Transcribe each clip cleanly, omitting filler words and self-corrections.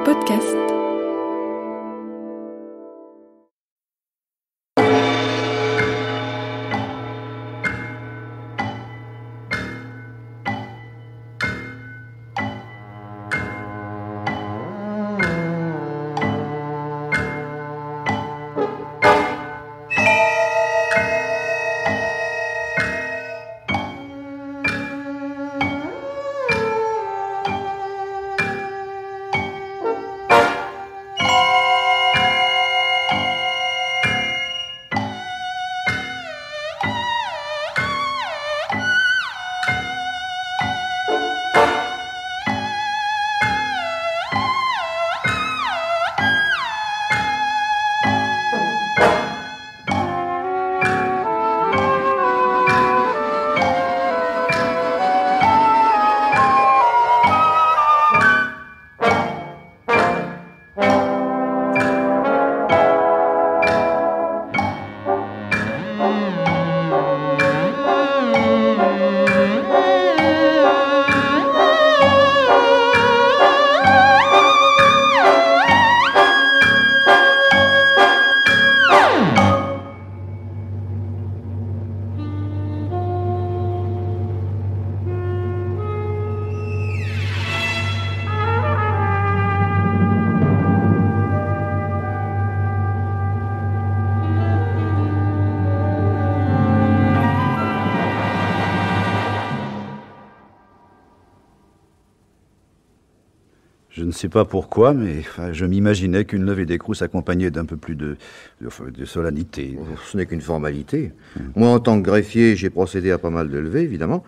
podcast. Je ne sais pas pourquoi, mais je m'imaginais qu'une levée d'écrou s'accompagnait d'un peu plus de solennité. Ce n'est qu'une formalité. Moi, en tant que greffier, j'ai procédé à pas mal de levées, évidemment.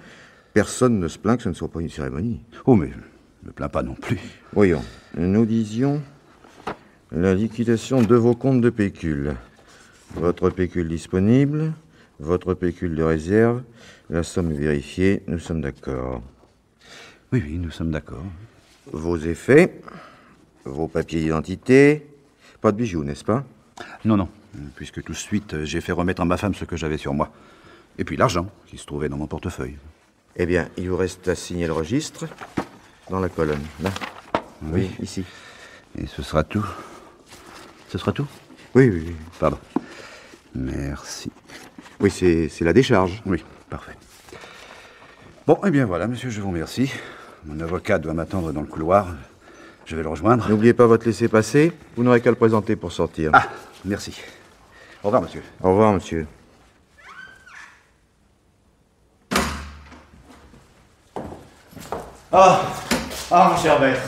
Personne ne se plaint que ce ne soit pas une cérémonie. Oh, mais je ne me plains pas non plus. Voyons, nous disions la liquidation de vos comptes de pécule. Votre pécule disponible, votre pécule de réserve, la somme vérifiée, nous sommes d'accord. Oui, nous sommes d'accord. Vos effets, vos papiers d'identité, pas de bijoux, n'est-ce pas? Non, puisque tout de suite, j'ai fait remettre à ma femme ce que j'avais sur moi. Et puis l'argent, qui se trouvait dans mon portefeuille. Eh bien, il vous reste à signer le registre dans la colonne, là. Oui, ici. Et ce sera tout? Ce sera tout? Oui. Pardon. Merci. Oui, c'est la décharge. Oui, parfait. Bon, eh bien voilà, monsieur, je vous remercie. Mon avocat doit m'attendre dans le couloir. Je vais le rejoindre. N'oubliez pas votre laissez-passer. Vous n'aurez qu'à le présenter pour sortir. Ah, merci. Au revoir, monsieur. Au revoir, monsieur. Mon cher maître.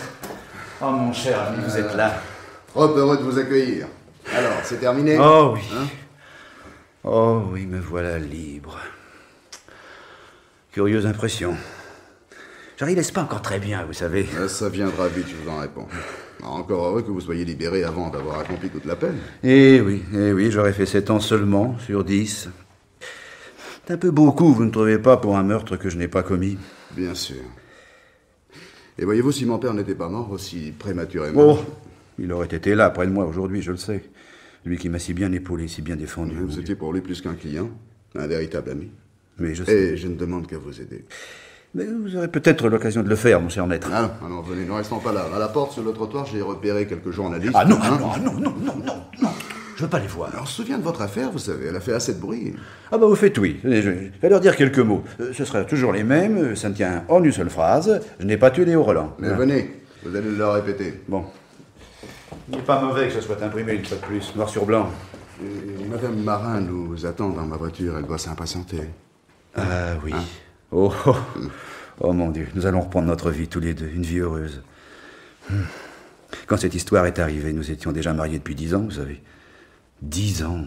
Oh, mon cher ami, vous êtes là. Trop heureux de vous accueillir. Alors, c'est terminé? Oh oui. Hein? Oh oui, me voilà libre. Curieuse impression. J'y laisse pas encore très bien, vous savez. Ça viendra vite, je vous en réponds. Encore heureux que vous soyez libéré avant d'avoir accompli toute la peine. Eh oui, j'aurais fait 7 ans seulement, sur 10. C'est un peu beaucoup, vous ne trouvez pas, pour un meurtre que je n'ai pas commis? Bien sûr. Et voyez-vous, si mon père n'était pas mort aussi prématurément... Oh, il aurait été là, près de moi, aujourd'hui, je le sais. Lui qui m'a si bien épaulé, si bien défendu. Vous étiez pour lui plus qu'un client, un véritable ami. Mais je sais. Et je ne demande qu'à vous aider. Mais vous aurez peut-être l'occasion de le faire, mon cher maître. Ah non, venez, ne restons pas là. À la porte, sur le trottoir, j'ai repéré quelques journalistes. Ah non, je veux pas les voir. Alors, on se souvient de votre affaire, vous savez, elle a fait assez de bruit. Ah vous faites oui. Je vais leur dire quelques mots. Ce sera toujours les mêmes, ça ne tient en une seule phrase. Je n'ai pas tué Léo Roland. Mais venez, vous allez le répéter. Bon. Il n'est pas mauvais que ce soit imprimé une fois de plus, noir sur blanc. Madame Marin nous attend dans ma voiture, elle doit s'impatienter. Ah oui. Oh mon Dieu, nous allons reprendre notre vie tous les deux, une vie heureuse. Quand cette histoire est arrivée, nous étions déjà mariés depuis 10 ans, vous savez. 10 ans.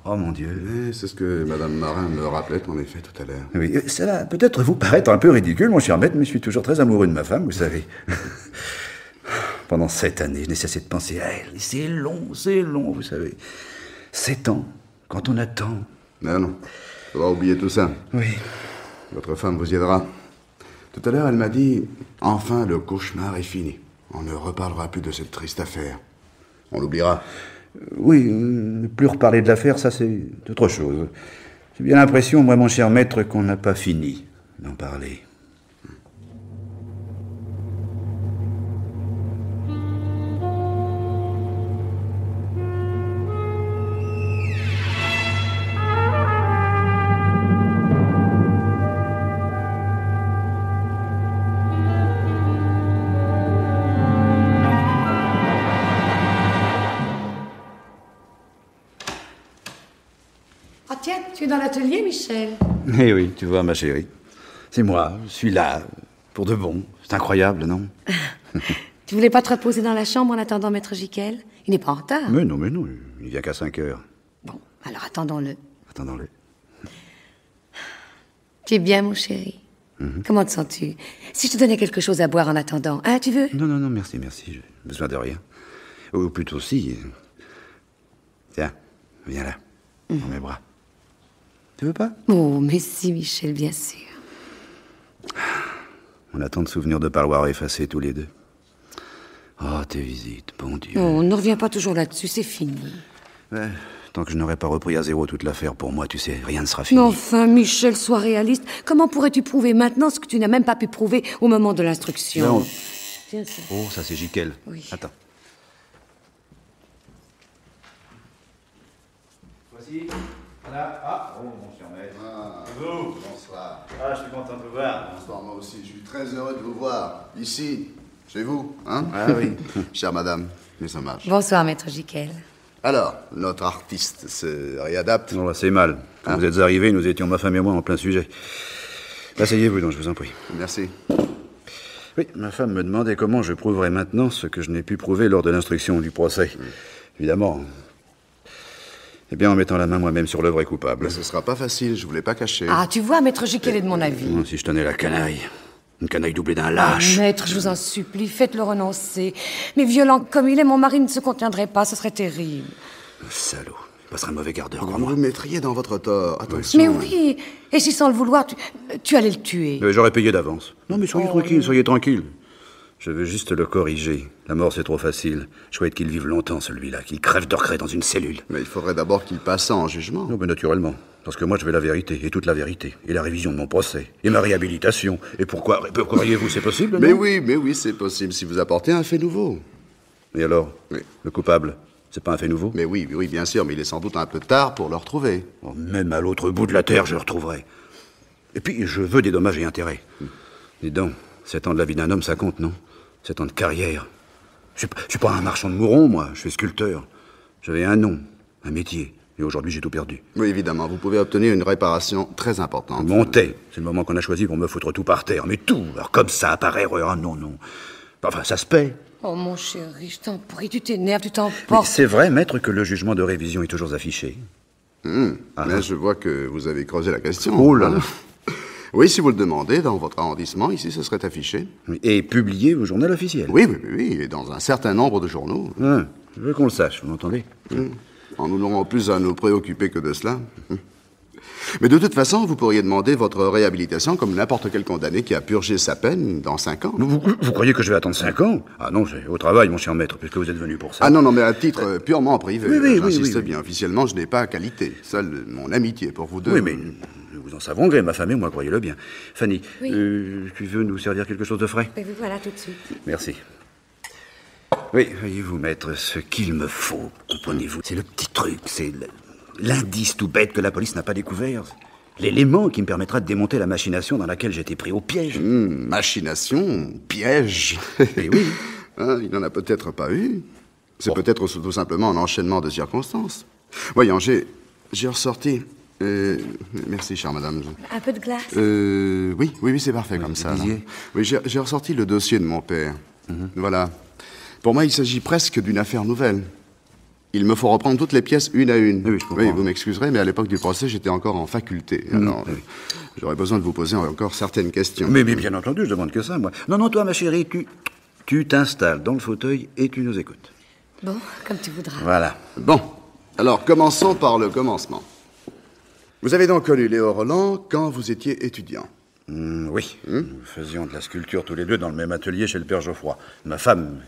Oh mon Dieu. Et c'est ce que Madame Marin me rappelait en effet tout à l'heure. Oui, ça va peut-être vous paraître un peu ridicule, mon cher maître, mais je suis toujours très amoureux de ma femme, vous savez. Pendant 7 années, je n'ai cessé de penser à elle. Et c'est long, vous savez. 7 ans, quand on attend. Non, faudra oublier tout ça. Oui. Votre femme vous y aidera. Tout à l'heure, elle m'a dit, enfin, le cauchemar est fini. On ne reparlera plus de cette triste affaire. On l'oubliera. Oui, ne plus reparler de l'affaire, ça c'est autre chose. J'ai bien l'impression, moi, mon cher maître, qu'on n'a pas fini d'en parler. Tu es dans l'atelier, Michel? Eh oui, tu vois, ma chérie. C'est moi, je suis là, pour de bon. C'est incroyable, non? Tu voulais pas te reposer dans la chambre en attendant Maître Jiquel? Il n'est pas en retard. Mais non, il vient qu'à 5 heures. Bon, alors attendons-le. Attendons-le. Tu es bien, mon chéri? Comment te sens-tu? Si je te donnais quelque chose à boire en attendant, hein, tu veux? Non, merci, j'ai besoin de rien. Ou plutôt si. Tiens, viens là, dans mes bras. Tu veux pas? Oh, mais si, Michel, bien sûr. On a tant de souvenirs de parloir effacés tous les deux. Oh, tes visites, bon Dieu. Oh, ne reviens pas toujours là-dessus, c'est fini. Ouais, tant que je n'aurai pas repris à zéro toute l'affaire, pour moi, tu sais, rien ne sera fini. Mais enfin, Michel, sois réaliste. Comment pourrais-tu prouver maintenant ce que tu n'as même pas pu prouver au moment de l'instruction? Non. Tiens, ça. Oh, ça c'est Jiquel. Oui. Attends. Voici. Voilà. Ah, oh, mon cher maître. Et vous? Bonsoir. Ah, je suis content de vous voir. Bonsoir, moi aussi. Je suis très heureux de vous voir. Ici, chez vous, hein? Ah oui. Chère madame, mes hommages. Bonsoir, Maître Jiquel. Alors, notre artiste se réadapte. Oh, c'est mal. Quand vous êtes arrivés, nous étions, ma femme et moi, en plein sujet. Asseyez-vous donc, je vous en prie. Merci. Oui, ma femme me demandait comment je prouverais maintenant ce que je n'ai pu prouver lors de l'instruction du procès. Évidemment. Eh bien, en mettant la main moi-même sur le vrai coupable. Mais ce sera pas facile, je voulais pas cacher. Ah, tu vois, Maître Jiquel est de mon avis. Oh, si je tenais la canaille. Une canaille doublée d'un lâche. Maître, je vous en supplie, faites-le renoncer. Mais violent comme il est, mon mari ne se contiendrait pas, ce serait terrible. Salaud. Il passera un mauvais quart d'heure, Vous crois-moi. vous mettriez dans votre tort. Attention. Mais oui, et si sans le vouloir, tu allais le tuer. J'aurais payé d'avance. Non, mais soyez tranquille, soyez tranquille. Je veux juste le corriger. La mort, c'est trop facile. Je souhaite qu'il vive longtemps, celui-là, qu'il crève de regret dans une cellule. Mais il faudrait d'abord qu'il passe en jugement. Non, mais naturellement. Parce que moi, je veux la vérité, et toute la vérité. Et la révision de mon procès. Et ma réhabilitation. Et pourquoi croyez-vous, c'est possible, non? Mais oui, c'est possible si vous apportez un fait nouveau. Et alors? Oui. Le coupable, c'est pas un fait nouveau? Mais oui, bien sûr, mais il est sans doute un peu tard pour le retrouver. Oh, même à l'autre bout de la terre, je le retrouverai. Et puis, je veux des dommages et intérêts. Dis donc, 7 ans de la vie d'un homme, ça compte, non? 7 ans de carrière. Je suis pas un marchand de mourons, moi. Je suis sculpteur. J'avais un nom, un métier. Et aujourd'hui, j'ai tout perdu. Oui, évidemment, vous pouvez obtenir une réparation très importante. Monter. C'est le moment qu'on a choisi pour me foutre tout par terre. Mais tout. Alors, comme ça, par erreur. Ah, non. Enfin, ça se paie. Oh, mon chéri, je t'en prie, tu t'énerves, tu Mais t'emportes. c'est vrai, maître, que le jugement de révision est toujours affiché. Mais je vois que vous avez creusé la question. Oh là là. Oui, si vous le demandez, dans votre arrondissement, ici, ce serait affiché. Et publié au journal officiel. Oui, et dans un certain nombre de journaux. Ah, je veux qu'on le sache, vous m'entendez? En nous n'aurons plus à nous préoccuper que de cela. Mais de toute façon, vous pourriez demander votre réhabilitation comme n'importe quel condamné qui a purgé sa peine dans 5 ans. Vous croyez que je vais attendre 5 ans? Ah non, c'est au travail, mon cher maître, puisque vous êtes venu pour ça. Ah non, mais à titre purement privé. Oui, J'insiste oui. bien. Officiellement, je n'ai pas qualité. Seule mon amitié pour vous deux. Oui, mais nous en savons gré, ma femme et moi, croyez-le bien. Fanny, Oui. tu veux nous servir quelque chose de frais? Mais voilà, tout de suite. Merci. Oui, voyez-vous, maître, ce qu'il me faut, comprenez-vous, c'est le petit truc, c'est l'indice tout bête que la police n'a pas découvert. L'élément qui me permettra de démonter la machination dans laquelle j'étais pris au piège. Machination, piège. Eh oui. Hein, il n'en a peut-être pas eu. C'est peut-être tout simplement un enchaînement de circonstances. Voyons, j'ai ressorti... merci, chère madame. Un peu de glace. Oui, c'est parfait comme ça. disiez. là. Oui, j'ai ressorti le dossier de mon père. Voilà. Pour moi, il s'agit presque d'une affaire nouvelle. Il me faut reprendre toutes les pièces une à une. Oui, je comprends. vous m'excuserez, mais à l'époque du procès, j'étais encore en faculté. Alors, j'aurais besoin de vous poser encore certaines questions. Mais bien entendu, je demande que ça, moi. Non, toi, ma chérie, tu t'installes dans le fauteuil et tu nous écoutes. Bon, comme tu voudras. Voilà. Bon, alors commençons par le commencement. Vous avez donc connu Léo Roland quand vous étiez étudiant. Oui. Nous faisions de la sculpture tous les deux dans le même atelier chez le père Geoffroy. Ma femme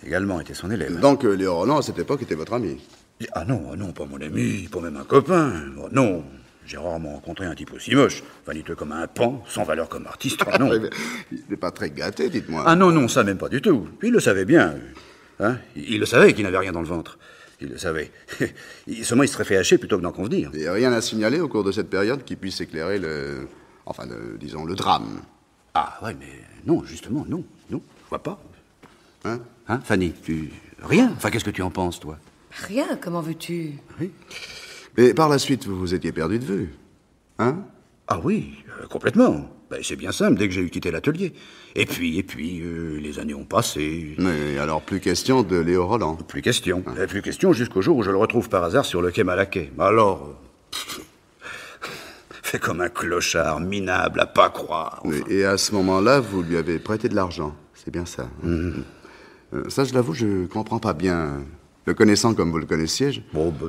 également était son élève. Donc Léo Roland, à cette époque, était votre ami. Ah non, pas mon ami, pas même un copain. Oh, non, j'ai rarement rencontré un type aussi moche, vaniteux comme un pan, sans valeur comme artiste. Oh, non. Il n'est pas très gâté, dites-moi. Ah non, ça même pas du tout. Il le savait bien. Hein, il le savait qu'il n'avait rien dans le ventre. Il le savait. Seulement, il se serait fait hacher plutôt que d'en convenir. Et rien à signaler au cours de cette période qui puisse éclairer disons, le drame. Ah ouais, mais non, justement, non, je vois pas. Hein? Fanny, Rien. Enfin, qu'est-ce que tu en penses, toi? Rien, comment veux-tu? Oui. Et par la suite, vous vous étiez perdu de vue. Hein? Ah oui, complètement. Ben, c'est bien simple, dès que j'ai eu quitté l'atelier. Et puis, les années ont passé. Mais alors, plus question de Léo Roland. Plus question. Plus question jusqu'au jour où je le retrouve par hasard sur le quai Malaquais. Alors... fait comme un clochard, minable, à pas croire. Enfin. Et à ce moment-là, vous lui avez prêté de l'argent. C'est bien ça. Ça, je l'avoue, je comprends pas bien. Le connaissant comme vous le connaissiez, Bon, bah,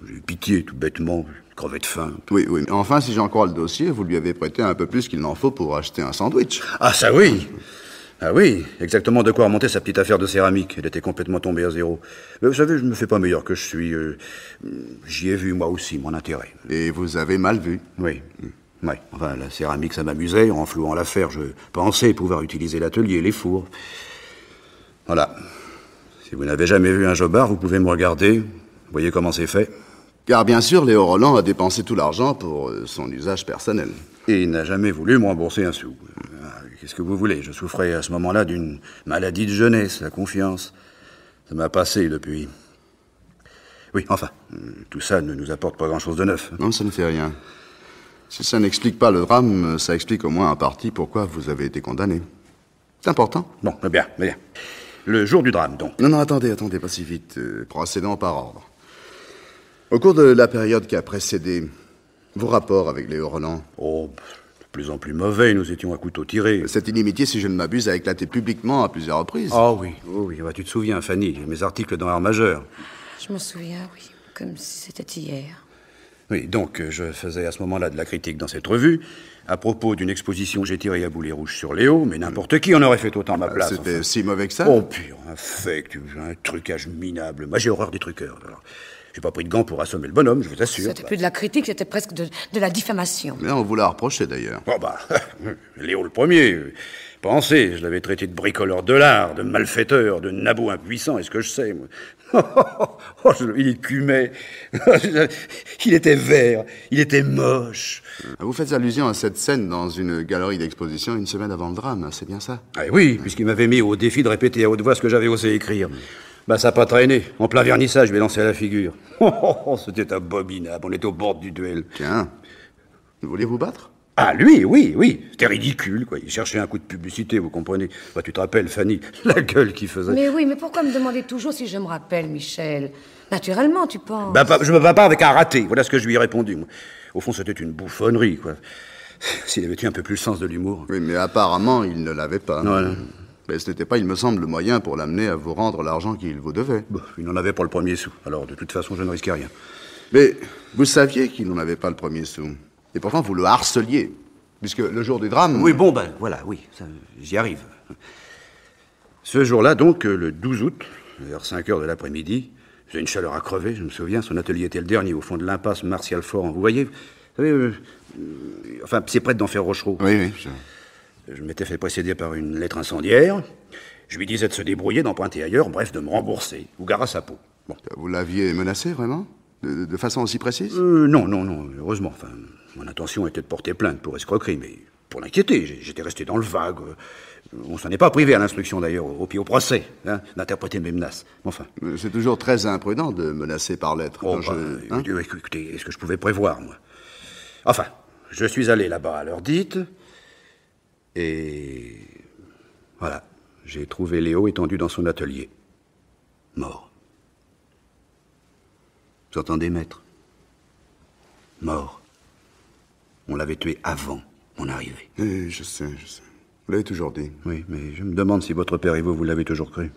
j'ai eu pitié, tout bêtement. Je crevais de faim. Oui. Mais enfin, si j'en crois le dossier, vous lui avez prêté un peu plus qu'il n'en faut pour acheter un sandwich. Ah, ça oui! Ah oui, exactement de quoi remonter sa petite affaire de céramique. Elle était complètement tombée à zéro. Mais vous savez, je me fais pas meilleur que je suis. J'y ai vu, moi aussi, mon intérêt. Et vous avez mal vu. Oui. Oui. Enfin, la céramique, ça m'amusait. En flouant l'affaire, je pensais pouvoir utiliser l'atelier, les fours. Voilà. Si vous n'avez jamais vu un jobard, vous pouvez me regarder. Vous voyez comment c'est fait. Car bien sûr, Léo Roland a dépensé tout l'argent pour son usage personnel. Et il n'a jamais voulu me rembourser un sou. Qu'est-ce que vous voulez? Je souffrais à ce moment-là d'une maladie de jeunesse, la confiance. Ça m'a passé depuis. Oui, enfin, tout ça ne nous apporte pas grand-chose de neuf. Non, ça ne fait rien. Si ça n'explique pas le drame, ça explique au moins en partie pourquoi vous avez été condamné. C'est important. Bon, bien. Le jour du drame, donc. Non, attendez, pas si vite. Procédons par ordre. Au cours de la période qui a précédé, vos rapports avec Léo Roland... Oh, de plus en plus mauvais, nous étions à couteau tiré. Cette inimitié, si je ne m'abuse, a éclaté publiquement à plusieurs reprises. Oh oui, bah, tu te souviens, Fanny, mes articles dans Art Majeur. Je m'en souviens, oui, comme si c'était hier. Oui, donc je faisais à ce moment-là de la critique dans cette revue, à propos d'une exposition que j'ai tirée à boulet rouge sur Léo, mais n'importe qui en aurait fait autant à ma place. C'était si mauvais que ça? Oh, pur, infect, un trucage minable. Moi, j'ai horreur des truqueurs. Alors, j'ai pas pris de gants pour assommer le bonhomme, je vous assure. C'était plus de la critique, c'était presque de la diffamation. Mais on vous l'a reproché, d'ailleurs. Oh bah, Léo le premier. Pensez, je l'avais traité de bricoleur de l'art, de malfaiteur, de nabot impuissant, est-ce que je sais, moi. Il écumait. Il était vert, il était moche. Vous faites allusion à cette scène dans une galerie d'exposition une semaine avant le drame, c'est bien ça? Ah oui, puisqu'il m'avait mis au défi de répéter à haute voix ce que j'avais osé écrire. Bah ça n'a pas traîné. En plein vernissage, je lui ai lancé à la figure. C'était abominable, on était au bord du duel. Tiens, vous voulez vous battre? Ah, lui, oui. C'était ridicule, quoi. Il cherchait un coup de publicité, vous comprenez. Bah, tu te rappelles, Fanny, la gueule qu'il faisait. Mais oui, mais pourquoi me demander toujours si je me rappelle, Michel? Naturellement, tu penses. Bah, je me bats pas avec un raté. Voilà ce que je lui ai répondu, moi. Au fond, c'était une bouffonnerie, quoi. S'il avait eu un peu plus le sens de l'humour. Oui, mais apparemment, il ne l'avait pas. Non. Mais ce n'était pas, il me semble, le moyen pour l'amener à vous rendre l'argent qu'il vous devait. Bah, il n'en avait pas le premier sou. Alors, de toute façon, je ne risquais rien. Mais vous saviez qu'il n'en avait pas le premier sou. Et pourtant, vous le harceliez. Puisque le jour du drame... Oui, bon, ben, voilà, oui, j'y arrive. Ce jour-là, donc, le 12 août, vers 5 heures de l'après-midi, j'ai une chaleur à crever, je me souviens, son atelier était le dernier, au fond de l'impasse Martial-Foran. Vous voyez, enfin, c'est près d'Enfer Rochereau. Oui. Je m'étais fait précéder par une lettre incendiaire. Je lui disais de se débrouiller, d'emprunter ailleurs, bref, de me rembourser, ou gare à sa peau. Bon. Vous l'aviez menacé, vraiment? De façon aussi précise? Non, heureusement, enfin... Mon intention était de porter plainte pour escroquerie, mais pour l'inquiéter, j'étais resté dans le vague. On s'en est pas privé à l'instruction, d'ailleurs, au procès, d'interpréter mes menaces. Enfin... C'est toujours très imprudent de menacer par lettre. Écoutez, est-ce que je pouvais prévoir, moi? Enfin, je suis allé là-bas à l'heure dite, et... voilà, j'ai trouvé Léo étendu dans son atelier. Mort. Vous entendez, maître? Mort. On l'avait tué avant mon arrivée. Oui, je sais. Vous l'avez toujours dit. Oui, mais je me demande si votre père et vous l'avez toujours cru.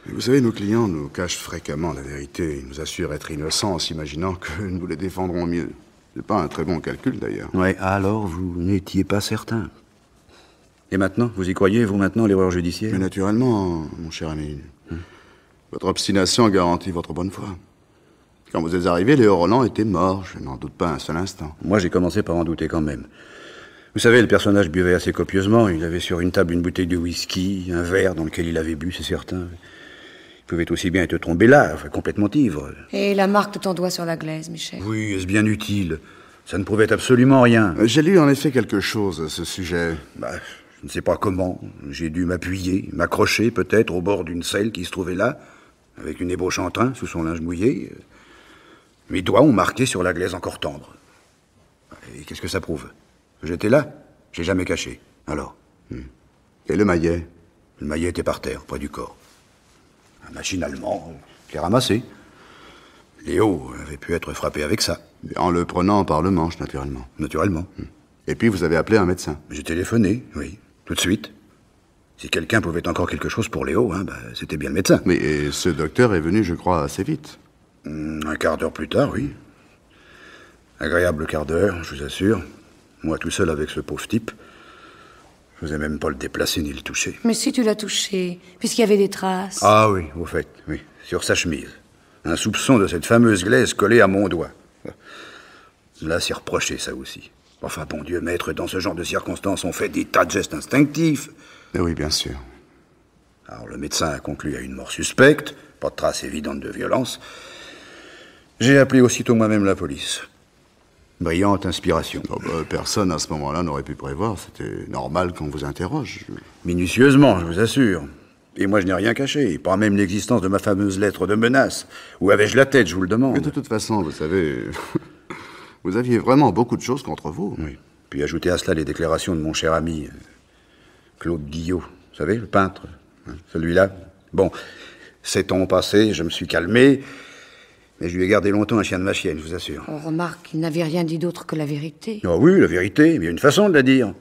Vous savez, nos clients nous cachent fréquemment la vérité. Ils nous assurent être innocents en s'imaginant que nous les défendrons mieux. C'est pas un très bon calcul, d'ailleurs. Oui, alors vous n'étiez pas certain. Et maintenant, vous y croyez, vous, maintenant, l'erreur judiciaire? Mais naturellement, mon cher ami. Votre obstination garantit votre bonne foi. Quand vous êtes arrivé, Léo Roland était mort, je n'en doute pas un seul instant. Moi, j'ai commencé par en douter quand même. Vous savez, le personnage buvait assez copieusement. Il avait sur une table une bouteille de whisky, un verre dans lequel il avait bu, c'est certain. Il pouvait aussi bien être tombé là, enfin, complètement ivre. Et la marque de ton doigt sur la glaise, Michel? Oui, est-ce bien utile? Ça ne prouvait absolument rien. J'ai lu en effet quelque chose à ce sujet. Je ne sais pas comment. J'ai dû m'appuyer, m'accrocher peut-être au bord d'une selle qui se trouvait là, avec une ébauche en train sous son linge mouillé. Mes doigts ont marqué sur la glaise encore tendre. Et qu'est-ce que ça prouve? J'étais là? J'ai jamais caché. Alors? Et le maillet? Le maillet était par terre, près du corps. Machinalement, je l'ai ramassé. Léo avait pu être frappé avec ça. En le prenant par le manche, naturellement. Naturellement. Et puis vous avez appelé un médecin? J'ai téléphoné, oui, tout de suite. Si quelqu'un pouvait encore quelque chose pour Léo, c'était bien le médecin. Mais ce docteur est venu, je crois, assez vite. Un quart d'heure plus tard, oui. Agréable quart d'heure, je vous assure. Moi, tout seul avec ce pauvre type. Je n'osais même pas le déplacer ni le toucher. Mais si tu l'as touché, puisqu'il y avait des traces. Ah oui, au fait, oui. Sur sa chemise. Un soupçon de cette fameuse glaise collée à mon doigt. Là, c'est reproché, ça aussi. Enfin, bon Dieu, maître, dans ce genre de circonstances, on fait des tas de gestes instinctifs. Oui, bien sûr. Alors, le médecin a conclu à une mort suspecte, pas de trace évidente de violence. J'ai appelé aussitôt moi-même la police. Brillante inspiration. Personne à ce moment-là n'aurait pu prévoir. C'était normal qu'on vous interroge. Minutieusement, je vous assure. Et moi, je n'ai rien caché, pas même l'existence de ma fameuse lettre de menace. Où avais-je la tête, je vous le demande? Mais de toute façon, vous savez, vous aviez vraiment beaucoup de choses contre vous. Oui. Puis ajoutez à cela les déclarations de mon cher ami, Claude Guillot. Vous savez, le peintre, celui-là. Bon, 7 ans ont passé, je me suis calmé, mais je lui ai gardé longtemps un chien de ma chienne, je vous assure. On remarque qu'il n'avait rien dit d'autre que la vérité. Ah oui, la vérité, mais il y a une façon de la dire.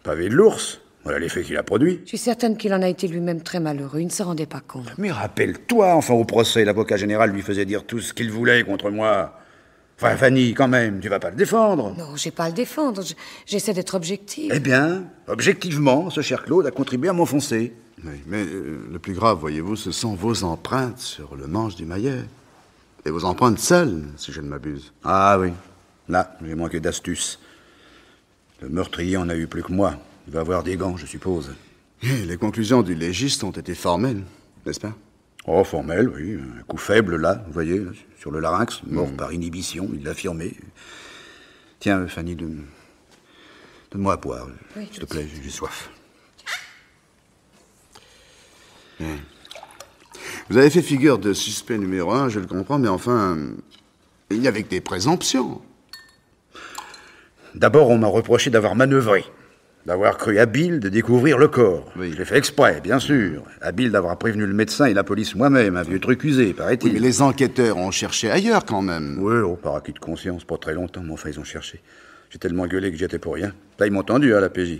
Pavé de l'ours, voilà l'effet qu'il a produit. Je suis certaine qu'il en a été lui-même très malheureux, il ne se rendait pas compte. Mais rappelle-toi, enfin au procès, l'avocat général lui faisait dire tout ce qu'il voulait contre moi. Enfin, Fanny, quand même, tu vas pas le défendre. Non, j'ai pas à le défendre, j'essaie d'être objective. Eh bien, objectivement, ce cher Claude a contribué à m'enfoncer. Oui, mais le plus grave, voyez-vous, ce sont vos empreintes sur le manche du maillet. Et vos empreintes seules, si je ne m'abuse. Ah oui, là, j'ai manqué d'astuce. Le meurtrier en a eu plus que moi. Il va avoir des gants, je suppose. Et les conclusions du légiste ont été formelles, n'est-ce pas? Oh, formel, oui. Un coup faible, là, vous voyez, là, sur le larynx, mort par inhibition, il l'a affirmé. Tiens, Fanny, donne-moi à boire, Oui, s'il te plaît, j'ai soif. Vous avez fait figure de suspect numéro 1, je le comprends, mais enfin, il n'y avait que des présomptions. D'abord, on m'a reproché d'avoir manœuvré, d'avoir cru habile de découvrir le corps. Oui. Je l'ai fait exprès, bien sûr. Habile d'avoir prévenu le médecin et la police moi-même, un vieux truc usé, paraît-il. Oui, mais les enquêteurs ont cherché ailleurs, quand même. Oui, par acquis de conscience, pas très longtemps, mais enfin, ils ont cherché. J'ai tellement gueulé que j'y étais pour rien. Là, ils m'ont entendu, la PJ.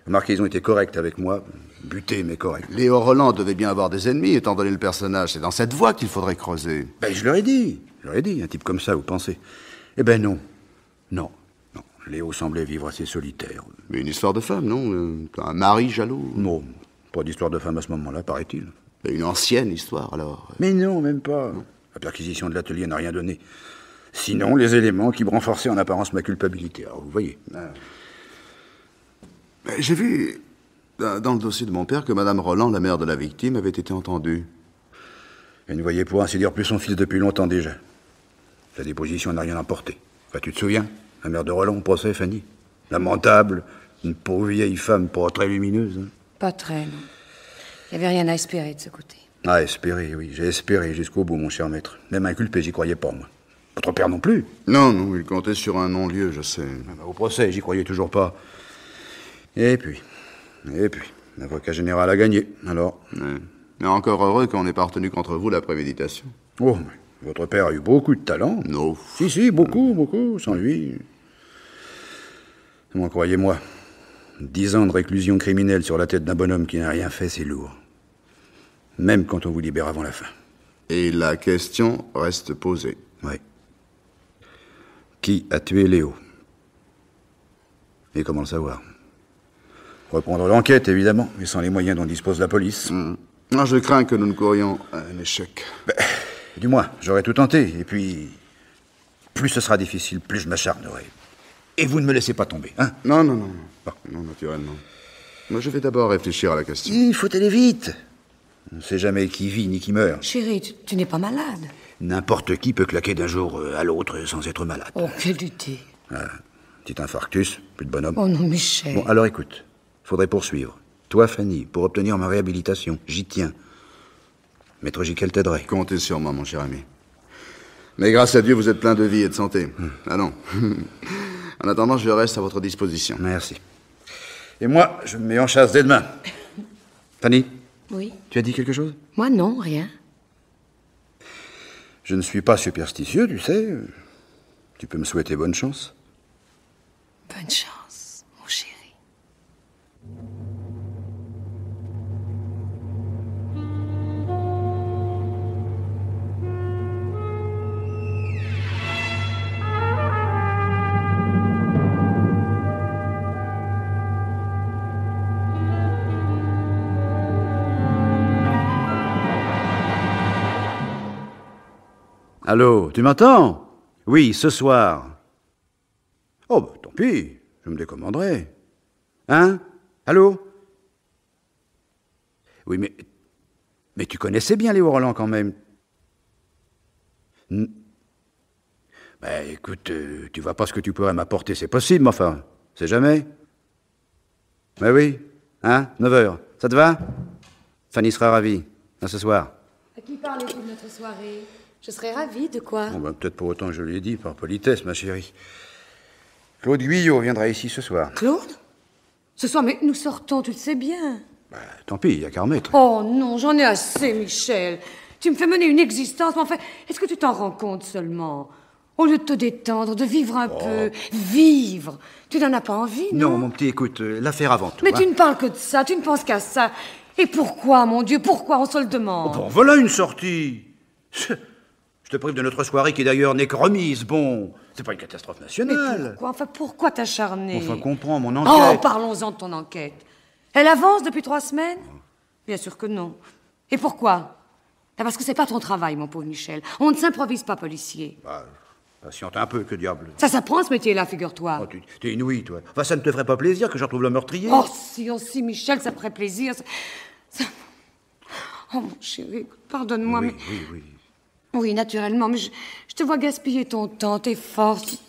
Remarquez, ils ont été corrects avec moi. Butés, mais corrects. Léo Roland devait bien avoir des ennemis, étant donné le personnage. C'est dans cette voie qu'il faudrait creuser. Ben, je leur ai dit, un type comme ça, vous pensez? Eh ben non. Non. Léo semblait vivre assez solitaire. Mais une histoire de femme, non? Un mari jaloux? Non, pas d'histoire de femme à ce moment-là, paraît-il. Mais une ancienne histoire, alors. Mais non, même pas. La perquisition de l'atelier n'a rien donné. Sinon, les éléments qui me renforçaient en apparence ma culpabilité. Alors, vous voyez. J'ai vu, dans le dossier de mon père, que Madame Roland, la mère de la victime, avait été entendue. Elle ne voyait pour ainsi dire plus son fils depuis longtemps déjà. La déposition n'a rien emporté. Enfin, tu te souviens? La mère de Roland au procès, Fanny. Lamentable, une pauvre vieille femme pas très lumineuse. Hein. Pas très, non. Il n'y avait rien à espérer de ce côté. Ah, espérer, oui. J'ai espéré jusqu'au bout, mon cher maître. Même inculpé, j'y croyais pas, moi. Votre père non plus. Non, il comptait sur un non-lieu, je sais. Au procès, j'y croyais toujours pas. Et puis, l'avocat général a gagné, alors. Mais encore heureux qu'on n'ait pas retenu contre vous la préméditation. Oh, mais votre père a eu beaucoup de talent. Non. Si, beaucoup, sans lui. Comment croyez-moi, 10 ans de réclusion criminelle sur la tête d'un bonhomme qui n'a rien fait, c'est lourd. Même quand on vous libère avant la fin. Et la question reste posée. Oui. Qui a tué Léo? Et comment le savoir? Reprendre l'enquête, évidemment, mais sans les moyens dont dispose la police. Je crains que nous ne courions à un échec. Du moins, j'aurais tout tenté, et puis... plus ce sera difficile, plus je m'acharnerai. Et vous ne me laissez pas tomber, hein? Non, naturellement. Moi, je vais d'abord réfléchir à la question. Il faut aller vite. On ne sait jamais qui vit ni qui meurt. Chérie, tu n'es pas malade. N'importe qui peut claquer d'un jour à l'autre sans être malade. Oh, quelle idée. Petit infarctus, plus de bonhomme. Oh non, Michel. Bon, alors écoute, faudrait poursuivre. Toi, Fanny, pour obtenir ma réhabilitation, j'y tiens. Maître Jiquel t'aiderait. Comptez sur moi, mon cher ami. Mais grâce à Dieu, vous êtes plein de vie et de santé. Ah non. En attendant, je reste à votre disposition. Merci. Et moi, je me mets en chasse dès demain. Fanny, Oui. tu as dit quelque chose? Moi, non, rien. Je ne suis pas superstitieux, tu sais. Tu peux me souhaiter bonne chance. Bonne chance, mon chéri. Allô, tu m'entends? Oui, ce soir. Oh, bah, tant pis, je me décommanderai. Hein? Allô? Oui, mais tu connaissais bien Léo Roland quand même. Bah, écoute, tu vois pas ce que tu pourrais m'apporter, c'est possible, mais enfin, c'est jamais. Bah oui, hein? 9h, ça te va? Fanny sera ravie. À ce soir. À qui parlez-vous de notre soirée? Je serais ravie, de quoi? Bon, ben, peut-être pour autant que je lui ai dit, par politesse, ma chérie. Claude Guyot viendra ici ce soir. Claude? Ce soir, mais nous sortons, tu le sais bien. Bah, tant pis, il n'y a qu'à remettre. Oh non, j'en ai assez, Michel. Tu me fais mener une existence, mais enfin, est-ce que tu t'en rends compte seulement? Au lieu de te détendre, de vivre un peu, vivre, tu n'en as pas envie, non? Non, mon petit, écoute, l'affaire avant tout. Mais hein. tu ne parles que de ça, tu ne penses qu'à ça. Et pourquoi, mon Dieu, pourquoi, on se le demande? Bon, voilà une sortie. Je te prive de notre soirée qui d'ailleurs n'est que remise. Bon, c'est pas une catastrophe Mais nationale. pourquoi, enfin, pourquoi t'acharner? Enfin, comprends mon Oh, enquête. parlons-en de ton enquête. Elle avance depuis 3 semaines? Bien sûr que non. Et pourquoi? Parce que c'est pas ton travail, mon pauvre Michel. On ne s'improvise pas policier. Bah, patiente un peu, que diable. Ça s'apprend, ce métier-là, figure-toi. Oh, t'es inouï, toi. Enfin, ça ne te ferait pas plaisir que je retrouve le meurtrier? Oh, si, Michel, ça ferait plaisir. Oh, mon chéri, pardonne-moi, oui, mais... oui. Oui, naturellement, mais je te vois gaspiller ton temps, tes forces,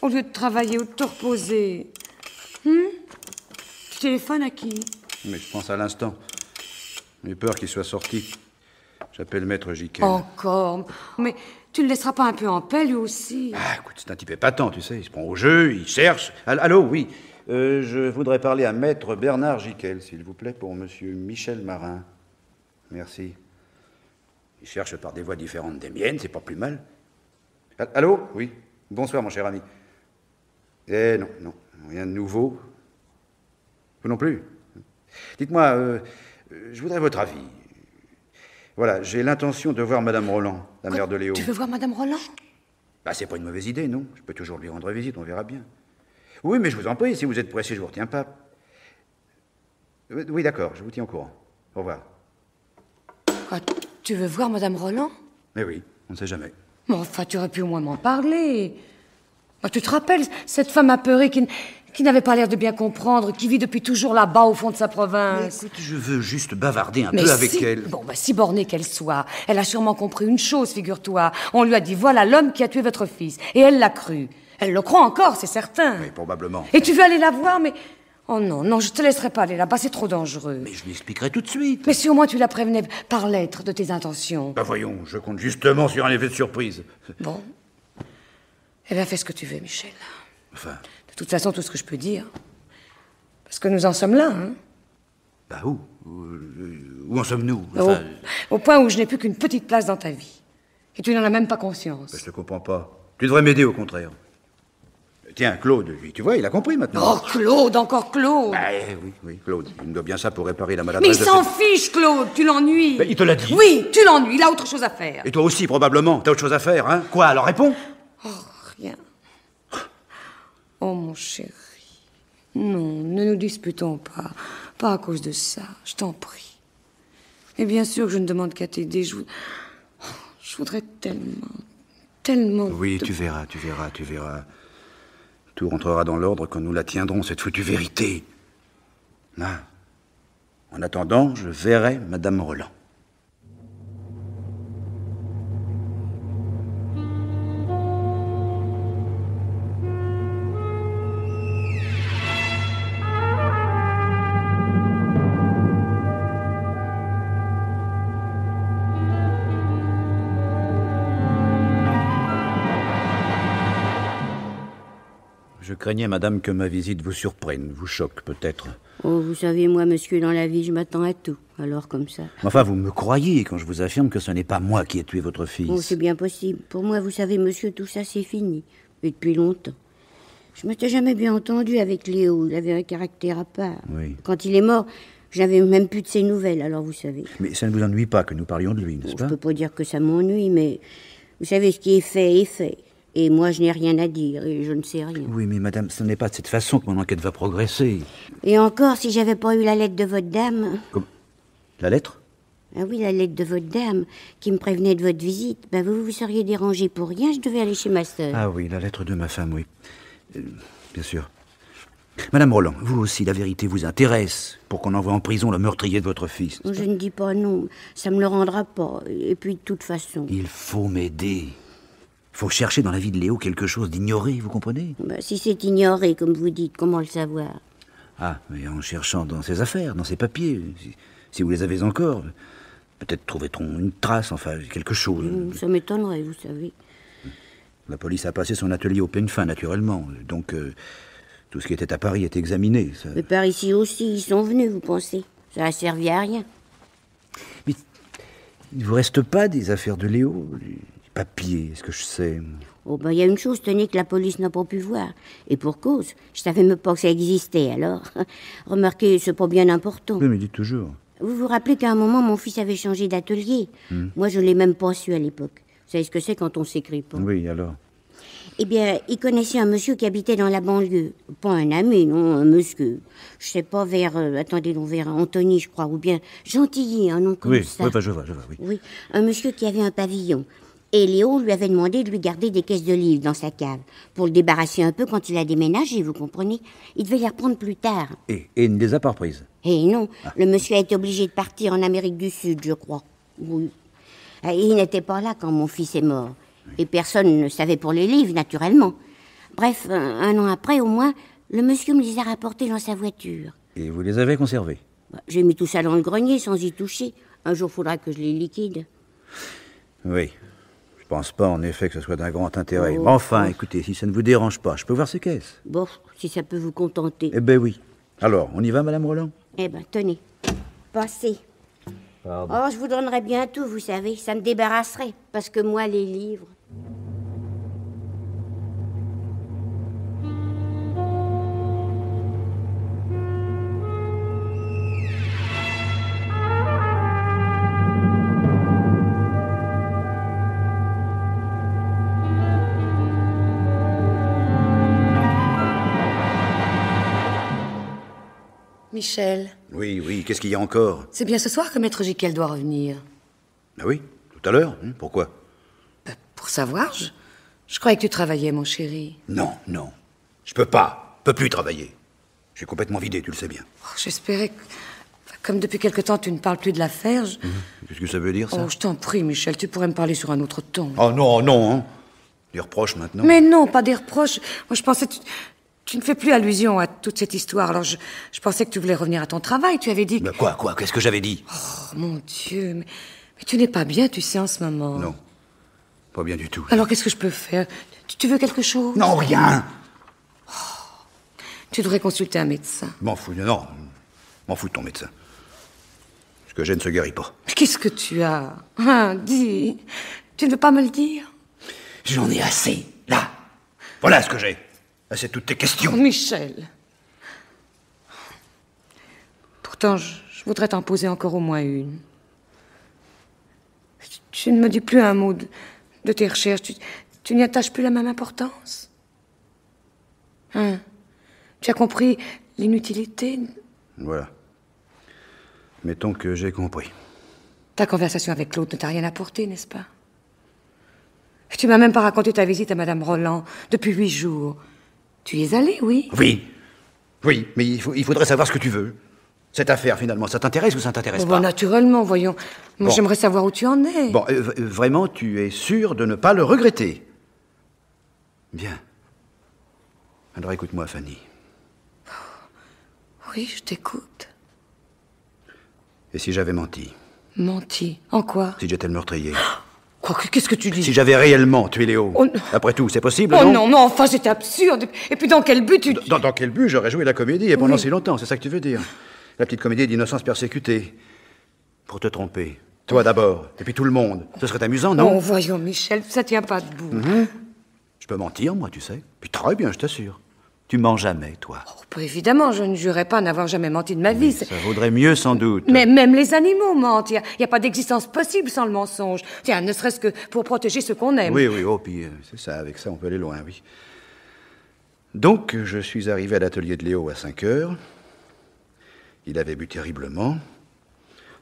au lieu de travailler ou de te reposer. Tu téléphones à qui? Mais je pense à l'instant. J'ai peur qu'il soit sorti. J'appelle Maître Jiquel. Encore? Mais tu ne le laisseras pas un peu en paix, lui aussi? Ah, écoute, c'est un type épatant, tu sais. Il se prend au jeu, il cherche. Allô, oui. Je voudrais parler à Maître Bernard Jiquel, s'il vous plaît, pour Monsieur Michel Marin. Merci. Il cherche par des voies différentes des miennes, c'est pas plus mal. Allô? Oui. Bonsoir, mon cher ami. Eh non, rien de nouveau. Vous non plus? Dites-moi, je voudrais votre avis. Voilà, j'ai l'intention de voir Madame Roland, la mère de Léo. Tu veux voir Madame Roland? Bah, c'est pas une mauvaise idée, non? Je peux toujours lui rendre visite, on verra bien. Oui, mais je vous en prie, si vous êtes pressé, je vous retiens pas. Oui, d'accord, je vous tiens au courant. Au revoir. Quoi, tu veux voir Madame Roland? Mais oui, on ne sait jamais. Mais enfin, tu aurais pu au moins m'en parler. Bah, tu te rappelles, cette femme apeurée qui n'avait pas l'air de bien comprendre, qui vit depuis toujours là-bas, au fond de sa province. Écoute, je veux juste bavarder un Mais peu avec si, elle. Bon, si bornée qu'elle soit, elle a sûrement compris une chose, figure-toi. On lui a dit, voilà l'homme qui a tué votre fils. Et elle l'a cru. Elle le croit encore, c'est certain. Oui, probablement. Et tu veux aller la voir, mais... Oh non, je te laisserai pas aller là-bas, c'est trop dangereux. Mais je lui expliquerai tout de suite. Mais si au moins tu la prévenais par lettre de tes intentions. Bah voyons, je compte justement sur un effet de surprise. Bon. Eh bien, fais ce que tu veux, Michel. Enfin... De toute façon, tout ce que je peux dire. Parce que nous en sommes là, hein. Bah où en sommes-nous? Enfin, Au point où je n'ai plus qu'une petite place dans ta vie. Et tu n'en as même pas conscience. bah, je te comprends pas. Tu devrais m'aider, au contraire. Tiens, Claude, lui, tu vois, il a compris maintenant. Oh, Claude, encore Claude. Bah, oui, Claude. Il me doit bien ça pour réparer la Mais maladresse il de s'en cette- fiche, Claude, tu l'ennuies. Mais il te l'a dit. Oui, tu l'ennuies, il a autre chose à faire. Et toi aussi, probablement. T'as autre chose à faire, hein? Quoi, alors réponds. Rien. Oh, mon chéri. Non, ne nous disputons pas. Pas à cause de ça, je t'en prie. Et bien sûr que je ne demande qu'à t'aider. Je voudrais tellement... Oui, tu verras. Tout rentrera dans l'ordre quand nous la tiendrons, cette foutue vérité. Là. En attendant, je verrai Madame Roland. craignais, madame, que ma visite vous surprenne, vous choque peut-être. Oh, vous savez, moi, monsieur, dans la vie, je m'attends à tout. Alors, comme ça. Enfin, vous me croyez quand je vous affirme que ce n'est pas moi qui ai tué votre fils. Oh, c'est bien possible. Pour moi, vous savez, monsieur, tout ça, c'est fini. Et depuis longtemps. Je m'étais jamais bien entendu avec Léo. Il avait un caractère à part. Oui. Quand il est mort, je n'avais même plus de ses nouvelles, alors vous savez. Mais ça ne vous ennuie pas que nous parlions de lui, n'est-ce Je pas? peux pas dire que ça m'ennuie, mais vous savez, ce qui est fait est fait. Et moi, je n'ai rien à dire, et je ne sais rien. Oui, mais madame, ce n'est pas de cette façon que mon enquête va progresser. Et encore, si j'avais pas eu la lettre de votre dame... Comme... La lettre? Ah oui, la lettre de votre dame, qui me prévenait de votre visite, ben vous vous seriez dérangé pour rien, je devais aller chez ma sœur. Ah oui, la lettre de ma femme, oui. Bien sûr. Madame Roland, vous aussi, la vérité vous intéresse pour qu'on envoie en prison le meurtrier de votre fils. Je ne dis pas non, ça me le rendra pas. Et puis, de toute façon... Il faut m'aider. Il faut chercher dans la vie de Léo quelque chose d'ignoré, vous comprenez? Ben, si c'est ignoré, comme vous dites, comment le savoir? Ah, mais en cherchant dans ses affaires, dans ses papiers, si vous les avez encore, peut-être trouverait-on une trace, enfin, quelque chose. Ça m'étonnerait, vous savez. La police a passé son atelier au peigne fin, naturellement. Donc, tout ce qui était à Paris est examiné. Ça... Mais par ici aussi, ils sont venus, vous pensez? Ça a servi à rien. Mais il ne vous reste pas des affaires de Léo? Les papiers, est-ce que je sais? Oh, ben, il y a une chose, tenez, que la police n'a pas pu voir. Et pour cause. Je savais même pas que ça existait, alors. Remarquez, c'est pas bien important. Oui, mais dites toujours. Vous vous rappelez qu'à un moment, mon fils avait changé d'atelier. Moi, je l'ai même pas su à l'époque. Vous savez ce que c'est quand on s'écrit pas? Oui, alors? Eh bien, il connaissait un monsieur qui habitait dans la banlieue. Pas un ami, non, un monsieur. Je sais pas, vers... attendez, non, vers Antony, je crois, ou bien Gentilly, un nom comme Oui, ça. oui, bah, je vois, oui. Oui, un monsieur qui avait un pavillon. Et Léo lui avait demandé de lui garder des caisses de livres dans sa cave, pour le débarrasser un peu quand il a déménagé, vous comprenez? Il devait les reprendre plus tard. Et il ne les a pas reprises? Eh non, le monsieur a été obligé de partir en Amérique du Sud, je crois. Oui. Et il n'était pas là quand mon fils est mort. Et personne ne savait pour les livres, naturellement. Bref, un an après, au moins, le monsieur me les a rapportés dans sa voiture. Et vous les avez conservés? J'ai mis tout ça dans le grenier sans y toucher. Un jour, faudra que je les liquide. Oui. Je pense pas, en effet, que ce soit d'un grand intérêt. Oh, Mais enfin, écoutez, si ça ne vous dérange pas, je peux voir ces caisses? Bon, si ça peut vous contenter. Eh ben oui. Alors, on y va, madame Roland? Eh ben, tenez. Passez. Pardon. Oh, je vous donnerais bien tout, vous savez. Ça me débarrasserait. Parce que moi, les livres... Michel, Oui, qu'est-ce qu'il y a encore? c'est bien ce soir que Maître Jiquel doit revenir. Ah oui, tout à l'heure. Pourquoi? Pour savoir, je croyais que tu travaillais, mon chéri. Non. Je peux pas. Peux plus travailler. Je suis complètement vidé, tu le sais bien. Oh, j'espérais que... Comme depuis quelque temps, tu ne parles plus de l'affaire, Qu'est-ce que ça veut dire, ça? Oh, je t'en prie, Michel, tu pourrais me parler sur un autre ton. Oh non, hein. Des reproches maintenant? Mais non, pas des reproches. Moi, je pensais... Tu ne fais plus allusion à toute cette histoire. Alors, je pensais que tu voulais revenir à ton travail. Tu avais dit que... Mais quoi? Qu'est-ce que j'avais dit? Oh, mon Dieu, mais tu n'es pas bien, tu sais, en ce moment. Non. Pas bien du tout. Alors, qu'est-ce que je peux faire? Tu veux quelque chose? Non, rien. Tu devrais consulter un médecin. M'en fous, non. M'en fous de ton médecin. Ce que j'ai ne se guérit pas. Mais qu'est-ce que tu as? Dis. Tu ne veux pas me le dire? J'en ai assez, là. Voilà ce que j'ai. Assez de toutes tes questions. Oh, Michel. Pourtant, je voudrais t'en poser encore au moins une. Tu ne me dis plus un mot de tes recherches. Tu n'y attaches plus la même importance. Hein? Tu as compris l'inutilité? Voilà. Mettons que j'ai compris. Ta conversation avec Claude ne t'a rien apporté, n'est-ce pas? Tu m'as même pas raconté ta visite à Madame Roland depuis 8 jours. Tu y es allé, oui? Oui, mais il faudrait savoir ce que tu veux. Cette affaire, finalement, ça t'intéresse ou ça t'intéresse Oh, pas? bon, naturellement, voyons. Moi, Bon. j'aimerais savoir où tu en es. Bon, vraiment, tu es sûr de ne pas le regretter? Bien. Alors écoute-moi, Fanny. Oui, je t'écoute. Et si j'avais menti? Menti. En quoi? Si j'étais le meurtrier? Quoi, qu'est-ce que tu dis? Si j'avais réellement tué Léo. Oh, non. Après tout, c'est possible, Oh non? non, mais enfin, c'est absurde. Et puis dans quel but tu... Dans quel but j'aurais joué la comédie et pendant Oui. si longtemps, c'est ça que tu veux dire? La petite comédie d'innocence persécutée. Pour te tromper. Toi d'abord, et puis tout le monde. Ce serait amusant, non? Oh, voyons, Michel, ça tient pas debout. Je peux mentir, moi, tu sais. Puis très bien, je t'assure. Tu mens jamais, toi. Oh, bah, évidemment, je ne jurais pas n'avoir jamais menti de ma vie. Ça vaudrait mieux, sans doute. Mais même les animaux mentent. Il n'y a pas d'existence possible sans le mensonge. Tiens, ne serait-ce que pour protéger ceux qu'on aime. Oui, oh, puis c'est ça, avec ça, on peut aller loin, oui. Donc, je suis arrivé à l'atelier de Léo à 5 heures. Il avait bu terriblement.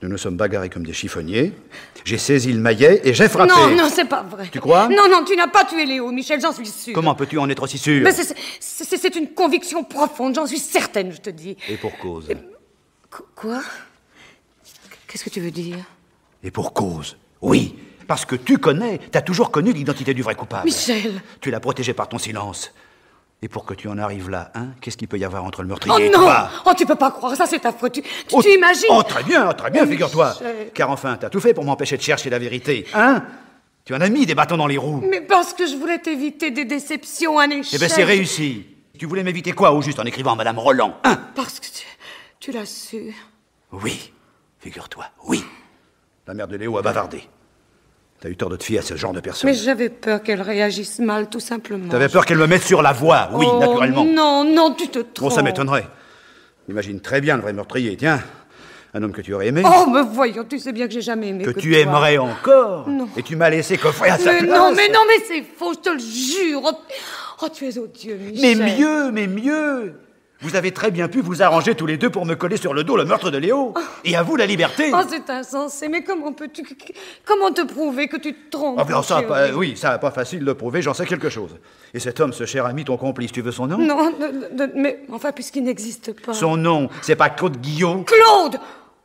Nous nous sommes bagarrés comme des chiffonniers. J'ai saisi le maillet et j'ai frappé. Non, c'est pas vrai. Tu crois? Non, tu n'as pas tué Léo, Michel, j'en suis sûre. Comment peux-tu en être aussi sûr? Mais c'est une conviction profonde, j'en suis certaine, je te dis. Et pour cause. Quoi? Qu'est-ce que tu veux dire? Et pour cause. Oui, parce que tu connais, t'as toujours connu l'identité du vrai coupable. Michel! Tu l'as protégé par ton silence. Et pour que tu en arrives là, hein, qu'est-ce qu'il peut y avoir entre le Oh meurtrier et non! toi? Oh, tu peux pas croire, ça c'est affreux. Tu imagines? Oh, très bien, figure-toi. Michel. Car enfin, t'as tout fait pour m'empêcher de chercher la vérité, hein? Tu en as mis des bâtons dans les roues. Mais parce que je voulais t'éviter des déceptions, un échec. Eh ben, c'est réussi. Tu voulais m'éviter quoi, au juste en écrivant à Madame Roland, hein? Parce que tu l'as su. Oui, figure-toi, oui. La mère de Léo a bavardé. T'as eu tort de te fier à ce genre de personne. Mais j'avais peur qu'elle réagisse mal, tout simplement. T'avais peur qu'elle me mette sur la voie, oui, Oh, naturellement. Non, tu te trompes. Bon, ça m'étonnerait. Imagine très bien le vrai meurtrier, tiens. Un homme que tu aurais aimé. Oh, mais voyons, tu sais bien que j'ai jamais aimé que que tu toi. aimerais encore. Non. Et tu m'as laissé coffrer à sa Mais place. non, mais c'est faux, je te le jure. Oh, tu es odieux, Michel. Mais mieux. Vous avez très bien pu vous arranger tous les deux pour me coller sur le dos le meurtre de Léo. Et à vous la liberté. Oh, c'est insensé, mais comment peux-tu... Comment te prouver que tu te trompes? Ah, ben, ça, chérie? oui, ça, pas facile de le prouver, j'en sais quelque chose. Et cet homme, ce cher ami, ton complice, tu veux son nom? Non, mais enfin, puisqu'il n'existe pas... Son nom, c'est pas Claude Guillot? Claude!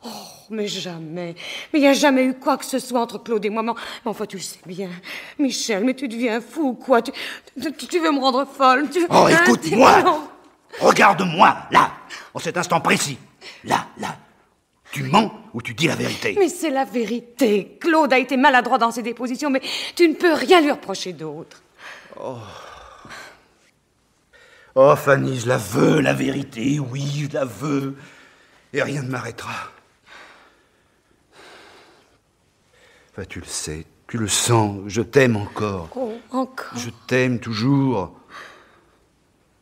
Oh, mais jamais. Mais il n'y a jamais eu quoi que ce soit entre Claude et moi. Mais enfin, tu le sais bien. Michel, mais tu deviens fou ou quoi? Tu veux me rendre folle? Oh, Hein, écoute-moi! non. Regarde-moi, là, en cet instant précis. Là. Tu mens ou tu dis la vérité? Mais c'est la vérité. Claude a été maladroit dans ses dépositions, mais tu ne peux rien lui reprocher d'autre. Oh, Fanny, je la veux, la vérité, oui, je la veux. Et rien ne m'arrêtera. Enfin, tu le sais, tu le sens, je t'aime encore. Oh, encore. Je t'aime toujours.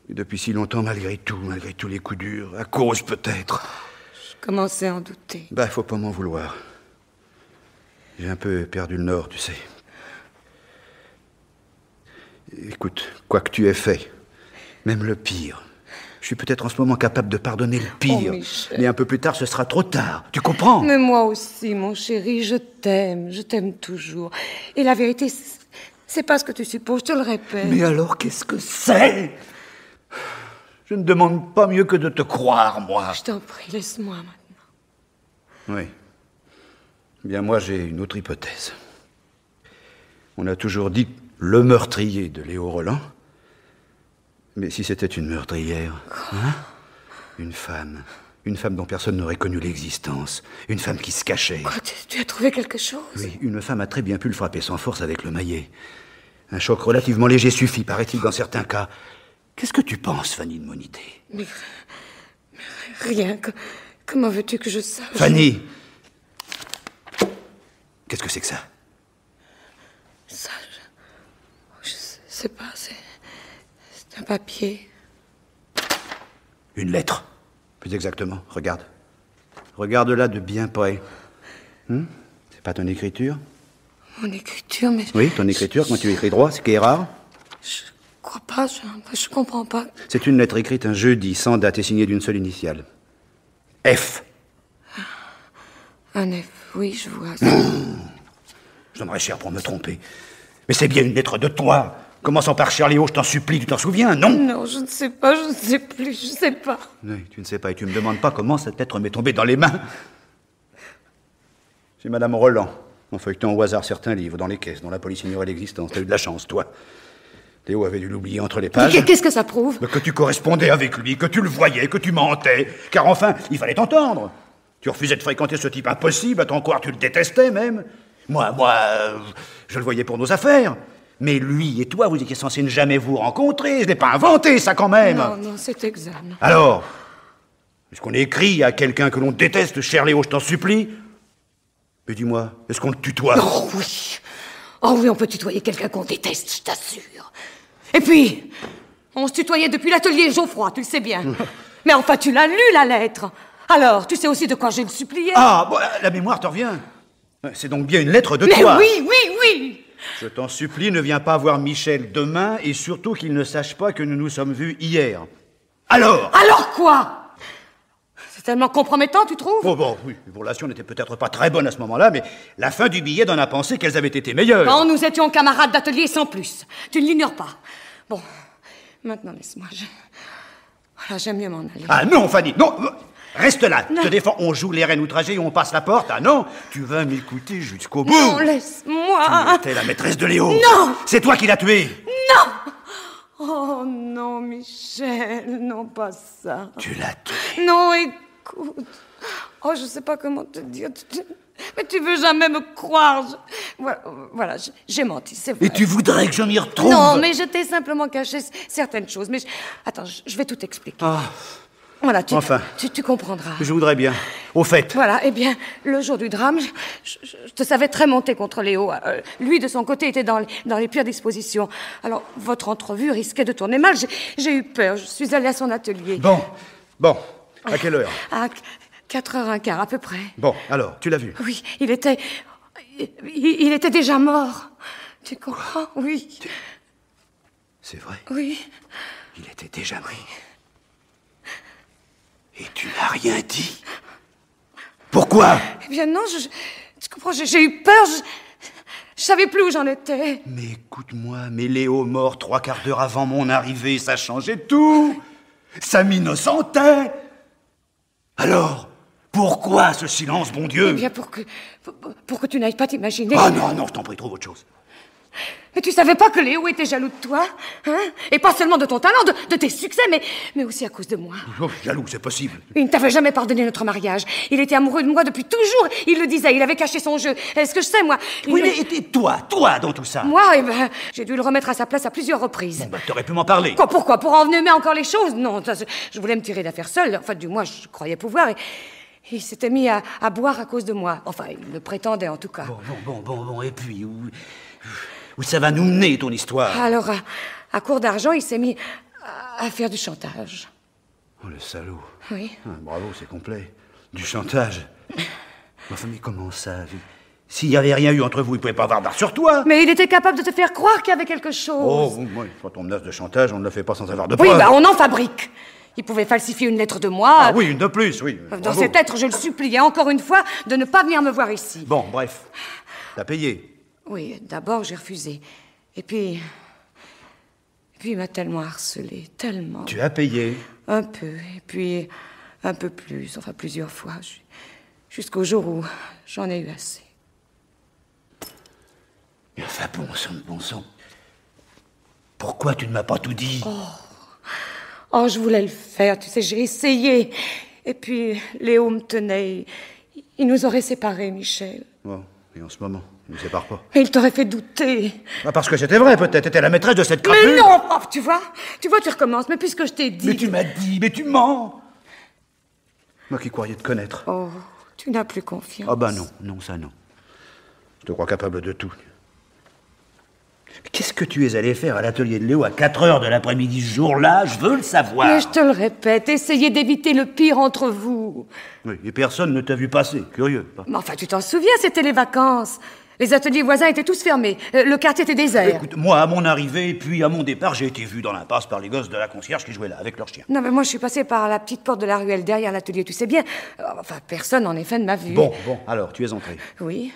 Et depuis si longtemps, malgré tous les coups durs, à cause peut-être. Je commençais à en douter. Bah, faut pas m'en vouloir. J'ai un peu perdu le nord, tu sais. Écoute, quoi que tu aies fait, même le pire, je suis peut-être en ce moment capable de pardonner le pire. Oh, Michel. Mais un peu plus tard, ce sera trop tard. Tu comprends? Mais moi aussi, mon chéri, je t'aime toujours. Et la vérité, c'est pas ce que tu supposes, je te le répète. Mais alors, qu'est-ce que c'est? Je ne demande pas mieux que de te croire, moi. Je t'en prie, laisse-moi maintenant. Oui. Bien, moi, j'ai une autre hypothèse. On a toujours dit le meurtrier de Léo Roland. Mais si c'était une meurtrière, hein? Une femme dont personne n'aurait connu l'existence. Une femme qui se cachait. Quoi, tu as trouvé quelque chose? Oui, une femme a très bien pu le frapper sans force avec le maillet. Un choc relativement léger suffit, paraît-il, dans certains cas. Qu'est-ce que tu penses, Fanny de Monité? Mais rien. Comment veux-tu que je sache? Fanny! Qu'est-ce que c'est que ça? Ça, je sais pas, c'est un papier. Une lettre. Plus exactement, regarde. Regarde-la de bien près. C'est pas ton écriture? Mon écriture, mais... Oui, ton écriture, quand tu écris droit, ce qui est rare. Je crois pas, je comprends pas. C'est une lettre écrite un jeudi, sans date et signée d'une seule initiale. F. Un F, oui, je vois. Je donnerais cher pour me tromper. Mais c'est bien une lettre de toi. Commençons par cher Léo, je t'en supplie, tu t'en souviens, non? Non, je ne sais pas, je ne sais plus, je sais pas. Oui, tu ne sais pas, et tu me demandes pas comment cette lettre m'est tombée dans les mains. C'est Madame Roland, en feuilletant au hasard certains livres dans les caisses dont la police ignorait l'existence. T'as eu de la chance, toi. Léo avait dû l'oublier entre les pages. Qu'est-ce que ça prouve? Mais que tu correspondais avec lui, que tu le voyais, que tu mentais. Car enfin, il fallait t'entendre. Tu refusais de fréquenter ce type impossible, à t'en croire, tu le détestais même. Moi, je le voyais pour nos affaires. Mais lui et toi, vous étiez censés ne jamais vous rencontrer. Je n'ai pas inventé ça quand même. Non, c'est exact. Alors, est-ce qu'on écrit à quelqu'un que l'on déteste, cher Léo, je t'en supplie? Mais dis-moi, est-ce qu'on le tutoie? Oh oui. Oh oui, on peut tutoyer quelqu'un qu'on déteste, je t'assure. Et puis, on se tutoyait depuis l'atelier Geoffroy, tu le sais bien. Mais enfin, tu l'as lu, la lettre. Alors, tu sais aussi de quoi je le suppliais. Ah, bon, la mémoire te revient. C'est donc bien une lettre de toi. Mais oui. Je t'en supplie, ne viens pas voir Michel demain, et surtout qu'il ne sache pas que nous nous sommes vus hier. Alors Quoi? C'est tellement compromettant, tu trouves? Bon, oui, vos relations n'étaient peut-être pas très bonnes à ce moment-là, mais la fin du billet donne à penser qu'elles avaient été meilleures. Quand nous étions camarades d'atelier sans plus. Tu ne l'ignores pas. Bon, maintenant laisse-moi. Voilà, j'aime mieux m'en aller. Ah non, Fanny, non. Reste là, te défends, on joue les reines outragées et on passe la porte. Ah non, tu vas m'écouter jusqu'au bout. Non, laisse-moi. Tu étais la maîtresse de Léo. Non. C'est toi qui l'as tué. Non. Oh non, Michel, non pas ça. Tu l'as tué. Non, écoute. Oh, je sais pas comment te dire. Mais tu veux jamais me croire. Voilà, j'ai menti, c'est vrai. Et tu voudrais que je m'y retrouve? Non, mais je t'ai simplement caché certaines choses. Mais attends, je vais tout expliquer. Ah. Voilà, Enfin. tu comprendras. Je voudrais bien. Au fait. Voilà, eh bien, le jour du drame, je te savais très monté contre Léo. Lui, de son côté, était dans les pires dispositions. Alors, votre entrevue risquait de tourner mal. J'ai eu peur. Je suis allée à son atelier. Bon. À quelle heure? À 4h15, à peu près. Bon, alors, tu l'as vu? Oui, il était déjà mort. Tu comprends? Oui. C'est vrai? Oui. Il était déjà mort. Et tu n'as rien dit? Pourquoi? Eh bien non, tu comprends, j'ai eu peur, je savais plus où j'en étais. Mais écoute-moi, mais Léo mort 3/4 d'heure avant mon arrivée, ça changeait tout. Ça m'innocentait. Alors, pourquoi ce silence, bon Dieu? Eh bien pour que tu n'ailles pas t'imaginer. Ah non, je t'en prie, trouve autre chose. Mais tu savais pas que Léo était jaloux de toi, hein? Et pas seulement de ton talent, de tes succès, mais aussi à cause de moi. Oh, jaloux, c'est possible. Il ne t'avait jamais pardonné notre mariage. Il était amoureux de moi depuis toujours. Il le disait, il avait caché son jeu. Est-ce que je sais, moi? Oui, mais et toi, dans tout ça? Moi, eh ben, j'ai dû le remettre à sa place à plusieurs reprises. Bah, t'aurais pu m'en parler. Quoi, pourquoi? Pour envenimer encore les choses? Non, je voulais me tirer d'affaire seule. Enfin, du moins, je croyais pouvoir. Et il s'était mis à boire à cause de moi. Enfin, il le prétendait, en tout cas. Bon, et puis, où ça va nous mener, ton histoire? Alors, à court d'argent, il s'est mis à faire du chantage. Oh, le salaud. Oui. Ah, bravo, c'est complet. Du chantage. Enfin, mais comment ça? S'il n'y avait rien eu entre vous, il ne pouvait pas avoir d'art sur toi. Mais il était capable de te faire croire qu'il y avait quelque chose. Oh, moi, quand on menace de chantage, on ne le fait pas sans avoir de preuves. Oui, bah, on en fabrique. Il pouvait falsifier une lettre de moi. Ah oui, une de plus, oui. Dans Bravo. cette lettre, je le suppliais encore une fois de ne pas venir me voir ici. Bon, bref. T'as payé. Oui, d'abord, j'ai refusé. Et puis, il m'a tellement harcelé, tellement. Tu as payé? Un peu, et puis un peu plus, enfin plusieurs fois, jusqu'au jour où j'en ai eu assez. Mais enfin, bon sang. Pourquoi tu ne m'as pas tout dit? Oh, je voulais le faire, tu sais, j'ai essayé. Et puis, Léo me tenait. Il nous aurait séparés, Michel. Bon, et en ce moment, il ne nous sépare pas. Mais il t'aurait fait douter. Ah, parce que c'était vrai, peut-être. T'étais la maîtresse de cette crapule. Mais non! Oh, tu vois, tu recommences. Mais puisque je t'ai dit... Mais tu m'as dit, mais tu mens. Moi qui croyais te connaître. Oh, tu n'as plus confiance. Ah bah non, ça non. Je te crois capable de tout. Mais qu'est-ce que tu es allé faire à l'atelier de Léo à 4h de l'après-midi ce jour-là? Je veux le savoir. Mais je te le répète, essayez d'éviter le pire entre vous. Oui, et personne ne t'a vu passer. Curieux. Mais enfin, tu t'en souviens, c'était les vacances. Les ateliers voisins étaient tous fermés. Le quartier était désert. Écoute, moi, à mon arrivée, puis à mon départ, j'ai été vu dans l'impasse par les gosses de la concierge qui jouaient là, avec leurs chiens. Non, mais moi, je suis passée par la petite porte de la ruelle derrière l'atelier, tu sais bien. Enfin, personne, en effet, ne m'a vue. Bon, alors, tu es entré. Oui.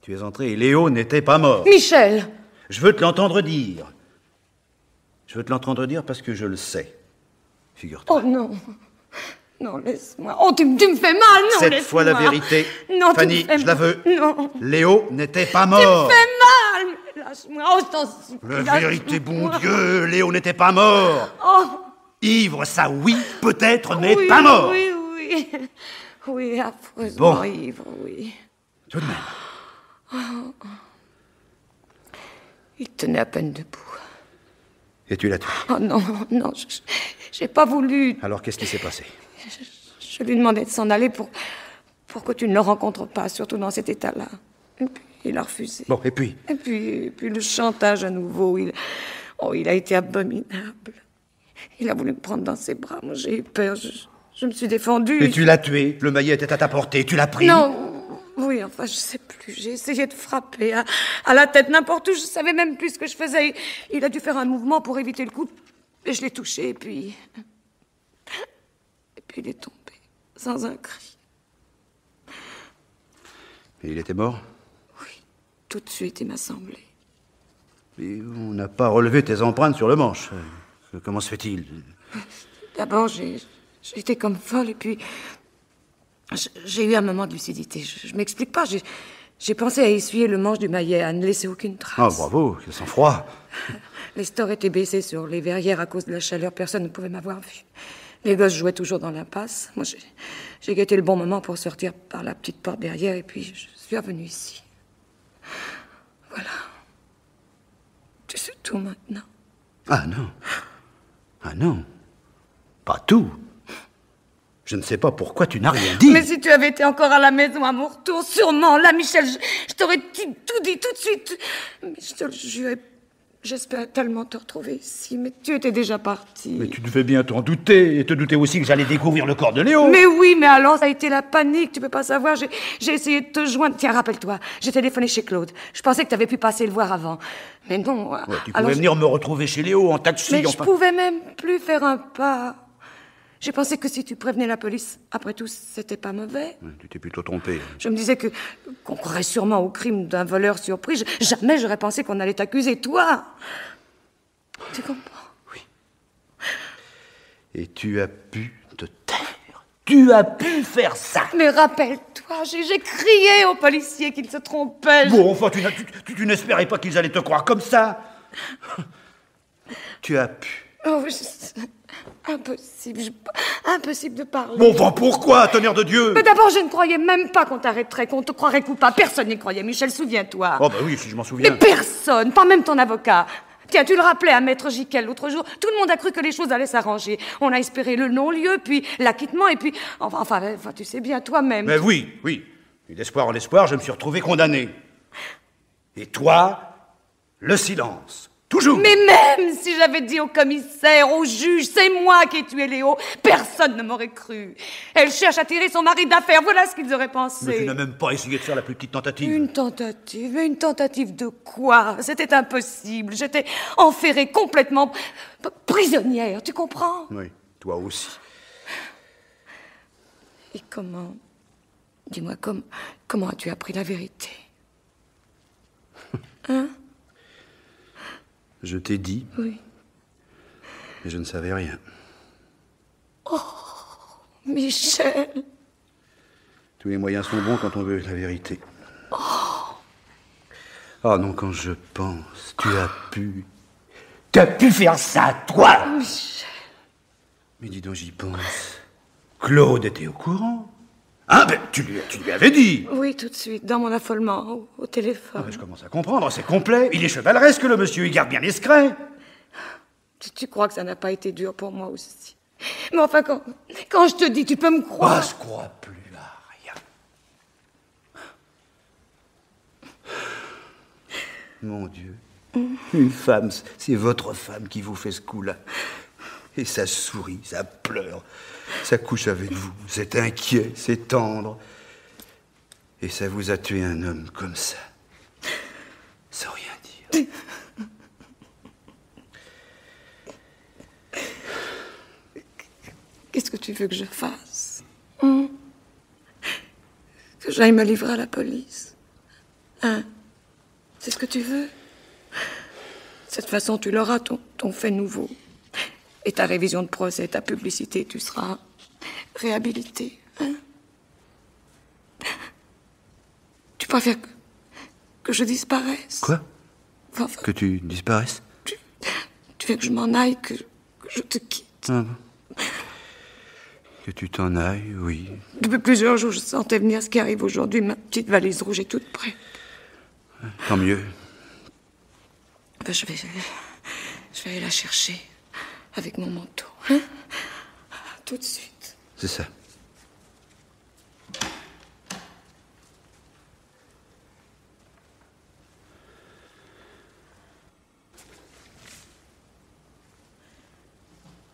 Tu es entré et Léo n'était pas mort. Michel! Je veux te l'entendre dire. Je veux te l'entendre dire parce que je le sais. Figure-toi. Oh non. Non, laisse-moi. Oh, tu me fais mal, non, Cette laisse-moi. fois, la vérité. Non, Fanny, tu me fais je la veux. Non. Léo n'était pas Tu mort. me fais mal. Lâche-moi. Oh, je t'en supplie. La vérité, bon lâche-moi. Dieu, Léo n'était pas mort. Oh. Ivre, ça oui, peut-être, mais Oui, pas mort. Oui, affreusement Bon. ivre, oui. Tout de même. Il tenait à peine debout. Et tu l'as tué. Oh non, non, j'ai pas voulu. Alors qu'est-ce qui s'est passé? Je lui demandais de s'en aller pour que tu ne le rencontres pas, surtout dans cet état-là. Et puis, il a refusé. Bon, et puis? Et puis le chantage à nouveau, il a été abominable. Il a voulu me prendre dans ses bras. Moi, j'ai eu peur. Je me suis défendue. Et tu l'as tué. Le maillet était à ta portée. Tu l'as pris. Non. Oui, enfin, je sais plus. J'ai essayé de frapper à la tête n'importe où. Je savais même plus ce que je faisais. Il a dû faire un mouvement pour éviter le coup. Et je l'ai touché, et puis il est tombé, sans un cri. Et il était mort? Oui, tout de suite, il m'a semblé. Mais on n'a pas relevé tes empreintes sur le manche. Comment se fait-il? D'abord, j'ai été comme folle, et puis j'ai eu un moment de lucidité. Je m'explique pas. J'ai pensé à essuyer le manche du maillet, à ne laisser aucune trace. Ah, bravo, quel sang-froid. Les stores étaient baissés sur les verrières à cause de la chaleur. Personne ne pouvait m'avoir vu. Les gosses jouaient toujours dans l'impasse. Moi, j'ai guetté le bon moment pour sortir par la petite porte derrière, et puis je suis revenue ici. Voilà. Tu sais tout maintenant. Ah non. Ah non. Pas tout. Je ne sais pas pourquoi tu n'as rien dit. Mais si tu avais été encore à la maison à mon retour, sûrement, là, Michel, je t'aurais tout dit tout de suite. Mais je te le jure, j'espérais tellement te retrouver ici, mais tu étais déjà parti. Mais tu devais bien t'en douter, et te douter aussi que j'allais découvrir le corps de Léo. Mais oui, mais alors, ça a été la panique, tu peux pas savoir, j'ai essayé de te joindre. Tiens, rappelle-toi, j'ai téléphoné chez Claude. Je pensais que tu avais pu passer le voir avant. Mais non. Ouais, tu pouvais venir me retrouver chez Léo en taxi. Mais je pouvais même plus faire un pas. J'ai pensé que si tu prévenais la police, après tout, c'était pas mauvais. Ouais, tu t'es plutôt trompé. Je me disais qu'on croirait sûrement au crime d'un voleur surpris. Jamais j'aurais pensé qu'on allait t'accuser, toi. Tu comprends? Oui. Et tu as pu te taire. Tu as pu faire ça. Mais rappelle-toi, j'ai crié aux policiers qu'ils se trompaient. Bon, enfin, tu n'espérais pas qu'ils allaient te croire comme ça. Tu as pu. Oh, impossible de parler. Bon, enfin, pourquoi, tonnerre de Dieu? Mais d'abord, je ne croyais même pas qu'on t'arrêterait, qu'on te croirait coupable. Personne n'y croyait, Michel, souviens-toi. Oh, bah oui, si je m'en souviens. Mais personne, pas même ton avocat. Tiens, tu le rappelais à Maître Jiquel l'autre jour. Tout le monde a cru que les choses allaient s'arranger. On a espéré le non-lieu, puis l'acquittement, et puis... Enfin, tu sais bien toi-même. Mais oui. Et d'espoir en espoir, je me suis retrouvé condamné. Et toi, le silence. Toujours. Mais même si j'avais dit au commissaire, au juge, c'est moi qui ai tué Léo, personne ne m'aurait cru. Elle cherche à tirer son mari d'affaires, voilà ce qu'ils auraient pensé. Mais tu n'as même pas essayé de faire la plus petite tentative. Une tentative? Mais une tentative de quoi? C'était impossible. J'étais enferrée complètement prisonnière, tu comprends? Oui, toi aussi. Et comment... Dis-moi, comment as-tu appris la vérité? Hein? Je t'ai dit. Oui. Mais je ne savais rien. Oh, Michel. Tous les moyens sont bons quand on veut la vérité. Ah non, quand je pense, tu as pu... Tu as pu faire ça, toi! Michel. Mais dis donc, j'y pense. Claude était au courant. Ah, ben, tu lui avais dit. Oui, tout de suite, dans mon affolement, au téléphone. Ah, ben, je commence à comprendre, c'est complet. Il est chevaleresque, le monsieur, il garde bien les secrets. Tu crois que ça n'a pas été dur pour moi aussi? Mais enfin, quand je te dis, tu peux me croire. Ah, je crois plus à rien. Mon Dieu. Une femme, c'est votre femme qui vous fait ce coup-là. Et ça sourit, ça pleure, ça couche avec vous, c'est inquiet, c'est tendre. Et ça vous a tué un homme comme ça, sans rien dire. Qu'est-ce que tu veux que je fasse? Que j'aille me livrer à la police? Hein? C'est ce que tu veux? De cette façon, tu l'auras, ton fait nouveau. Et ta révision de procès, ta publicité, tu seras réhabilité. Hein? Tu préfères que je disparaisse? Quoi? Enfin, que tu disparaisses? Tu veux que je m'en aille, que je te quitte? Ah bon. Que tu t'en ailles, oui. Depuis plusieurs jours, je sentais venir ce qui arrive aujourd'hui. Ma petite valise rouge est toute prête. Tant mieux. Ben, je vais aller la chercher avec mon manteau. Hein? Tout de suite. C'est ça.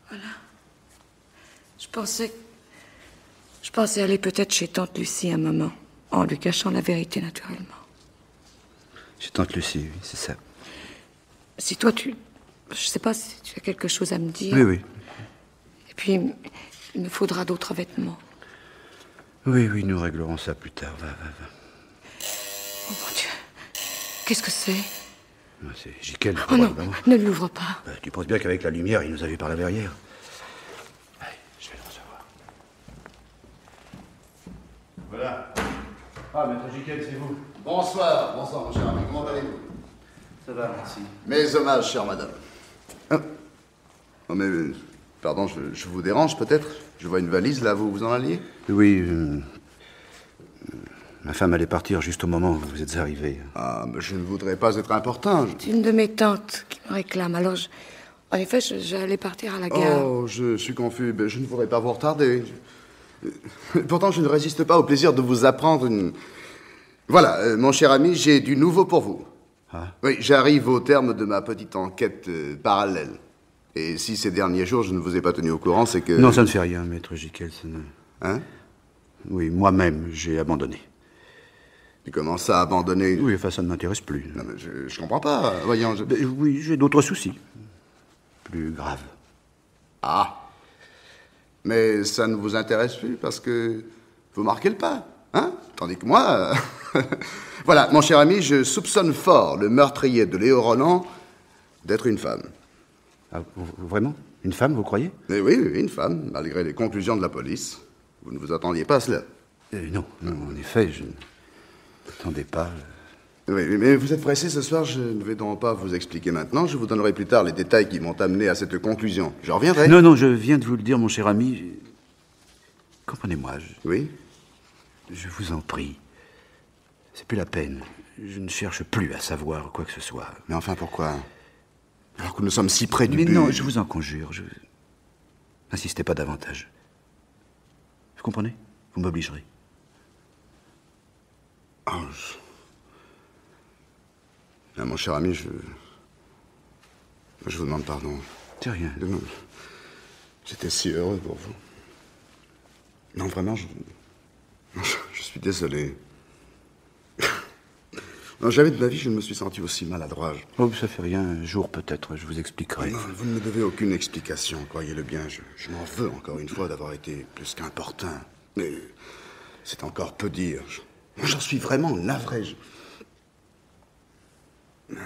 Voilà. Je pensais aller peut-être chez tante Lucie un moment, en lui cachant la vérité naturellement. Chez tante Lucie, oui, c'est ça. Si toi, je sais pas si tu as quelque chose à me dire. Oui, oui. Et puis, il me faudra d'autres vêtements. Oui, oui, nous réglerons ça plus tard. Va. Oh mon Dieu. Qu'est-ce que c'est? C'est Jiquel. Oh non, ne lui ouvre pas. Tu penses bien qu'avec la lumière, il nous a vus par la verrière. Allez, je vais le recevoir. Voilà. Ah, maître Jiquel, c'est vous. Bonsoir, mon cher ami. Comment allez-vous? Ça va, merci. Mes hommages, chère madame. Oh, mais... pardon, je vous dérange peut-être? Je vois une valise, là, vous en alliez? Oui, ma femme allait partir juste au moment où vous êtes arrivé. Ah, mais je ne voudrais pas être important. C'est une de mes tantes qui me réclame. Alors, en effet, j'allais partir à la gare. Oh, je suis confus. Je ne voudrais pas vous retarder. Pourtant, je ne résiste pas au plaisir de vous apprendre une... Voilà, mon cher ami, j'ai du nouveau pour vous. Ah. Oui, j'arrive au terme de ma petite enquête parallèle. Et si ces derniers jours, je ne vous ai pas tenu au courant, c'est que... Non, ça ne fait rien, maître Jiquel. Hein? Oui, moi-même, j'ai abandonné. Tu commences à abandonner... Oui, enfin, ça ne m'intéresse plus. Non, mais je comprends pas. Voyons, Oui, j'ai d'autres soucis. Plus graves. Ah. Mais ça ne vous intéresse plus parce que vous marquez le pas, hein? Tandis que moi... Voilà, mon cher ami, je soupçonne fort le meurtrier de Léo Roland d'être une femme. Ah, vraiment? Une femme, vous croyez? Oui, une femme, malgré les conclusions de la police. Vous ne vous attendiez pas à cela? Non, en effet, je ne m'attendais pas. Oui, mais vous êtes pressé ce soir, je ne vais donc pas vous expliquer maintenant. Je vous donnerai plus tard les détails qui m'ont amené à cette conclusion. Je reviendrai. Non, je viens de vous le dire, mon cher ami. Comprenez-moi. Oui? Je vous en prie. C'est plus la peine. Je ne cherche plus à savoir quoi que ce soit. Mais enfin, pourquoi? Alors que nous sommes si près du but... Mais non, je vous en conjure, N'insistez pas davantage. Vous comprenez? Vous m'obligerez. Oh, Ah, mon cher ami, je vous demande pardon. C'est rien. J'étais si heureux pour vous. Non, vraiment, je suis désolé. Non, jamais de ma vie, je ne me suis senti aussi maladroit. Oh, ça fait rien. Un jour, peut-être, je vous expliquerai. Non, vous ne me devez aucune explication, croyez-le bien. Je m'en veux encore une fois d'avoir été plus qu'importun. Mais c'est encore peu dire. J'en suis vraiment navré.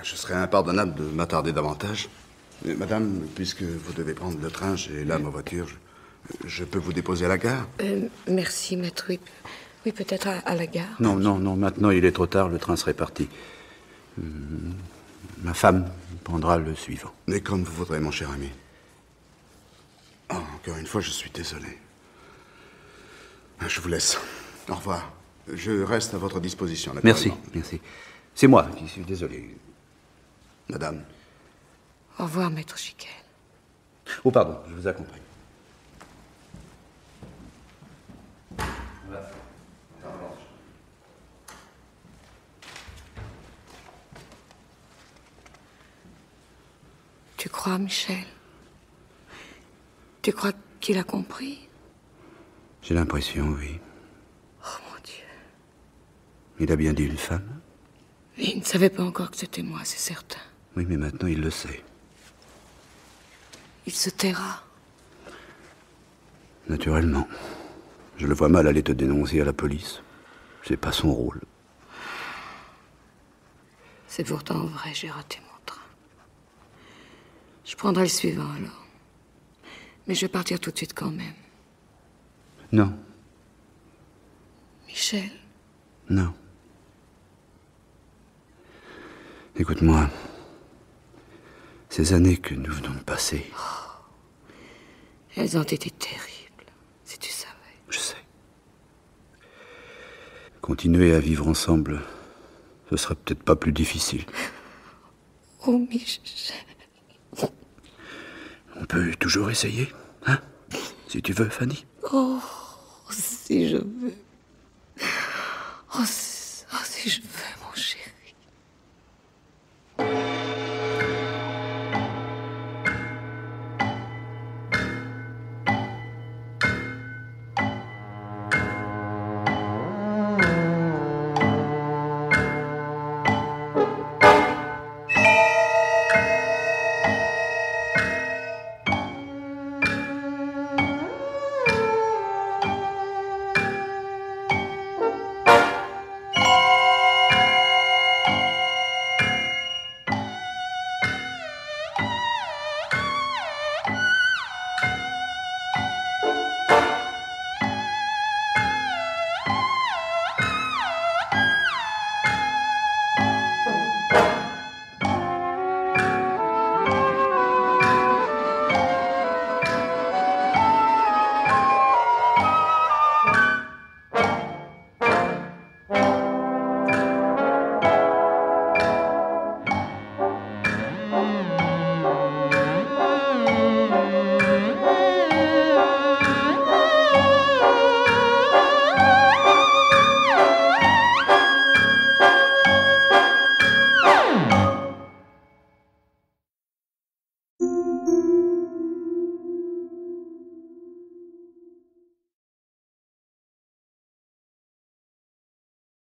Je serais impardonnable de m'attarder davantage. Mais, madame, puisque vous devez prendre le train, j'ai là ma voiture. Je peux vous déposer à la gare? Merci, maître. Oui, peut-être à la gare. Non, maintenant il est trop tard, le train serait parti. Ma femme prendra le suivant. Mais comme vous voudrez, mon cher ami. Oh, encore une fois, je suis désolé. Je vous laisse. Au revoir. Je reste à votre disposition. Merci. C'est moi qui suis désolé. Madame. Au revoir, maître Jiquel. Oh, pardon, je vous accompagne. Tu crois, Michel? Tu crois qu'il a compris? J'ai l'impression, oui. Oh, mon Dieu. Il a bien dit une femme? Il ne savait pas encore que c'était moi, c'est certain. Oui, mais maintenant il le sait. Il se taira. Naturellement. Je le vois mal aller te dénoncer à la police. C'est pas son rôle. C'est pourtant vrai, j'ai raté mon train. Je prendrai le suivant alors. Mais je vais partir tout de suite quand même. Non. Michel. Non. Écoute-moi. Ces années que nous venons de passer... Elles ont été terribles, si tu savais. Je sais. Continuer à vivre ensemble ce serait peut-être pas plus difficile. Oh, Michel. On peut toujours essayer, hein? Si tu veux, Fanny. Oh, si je veux. Oh, si je veux.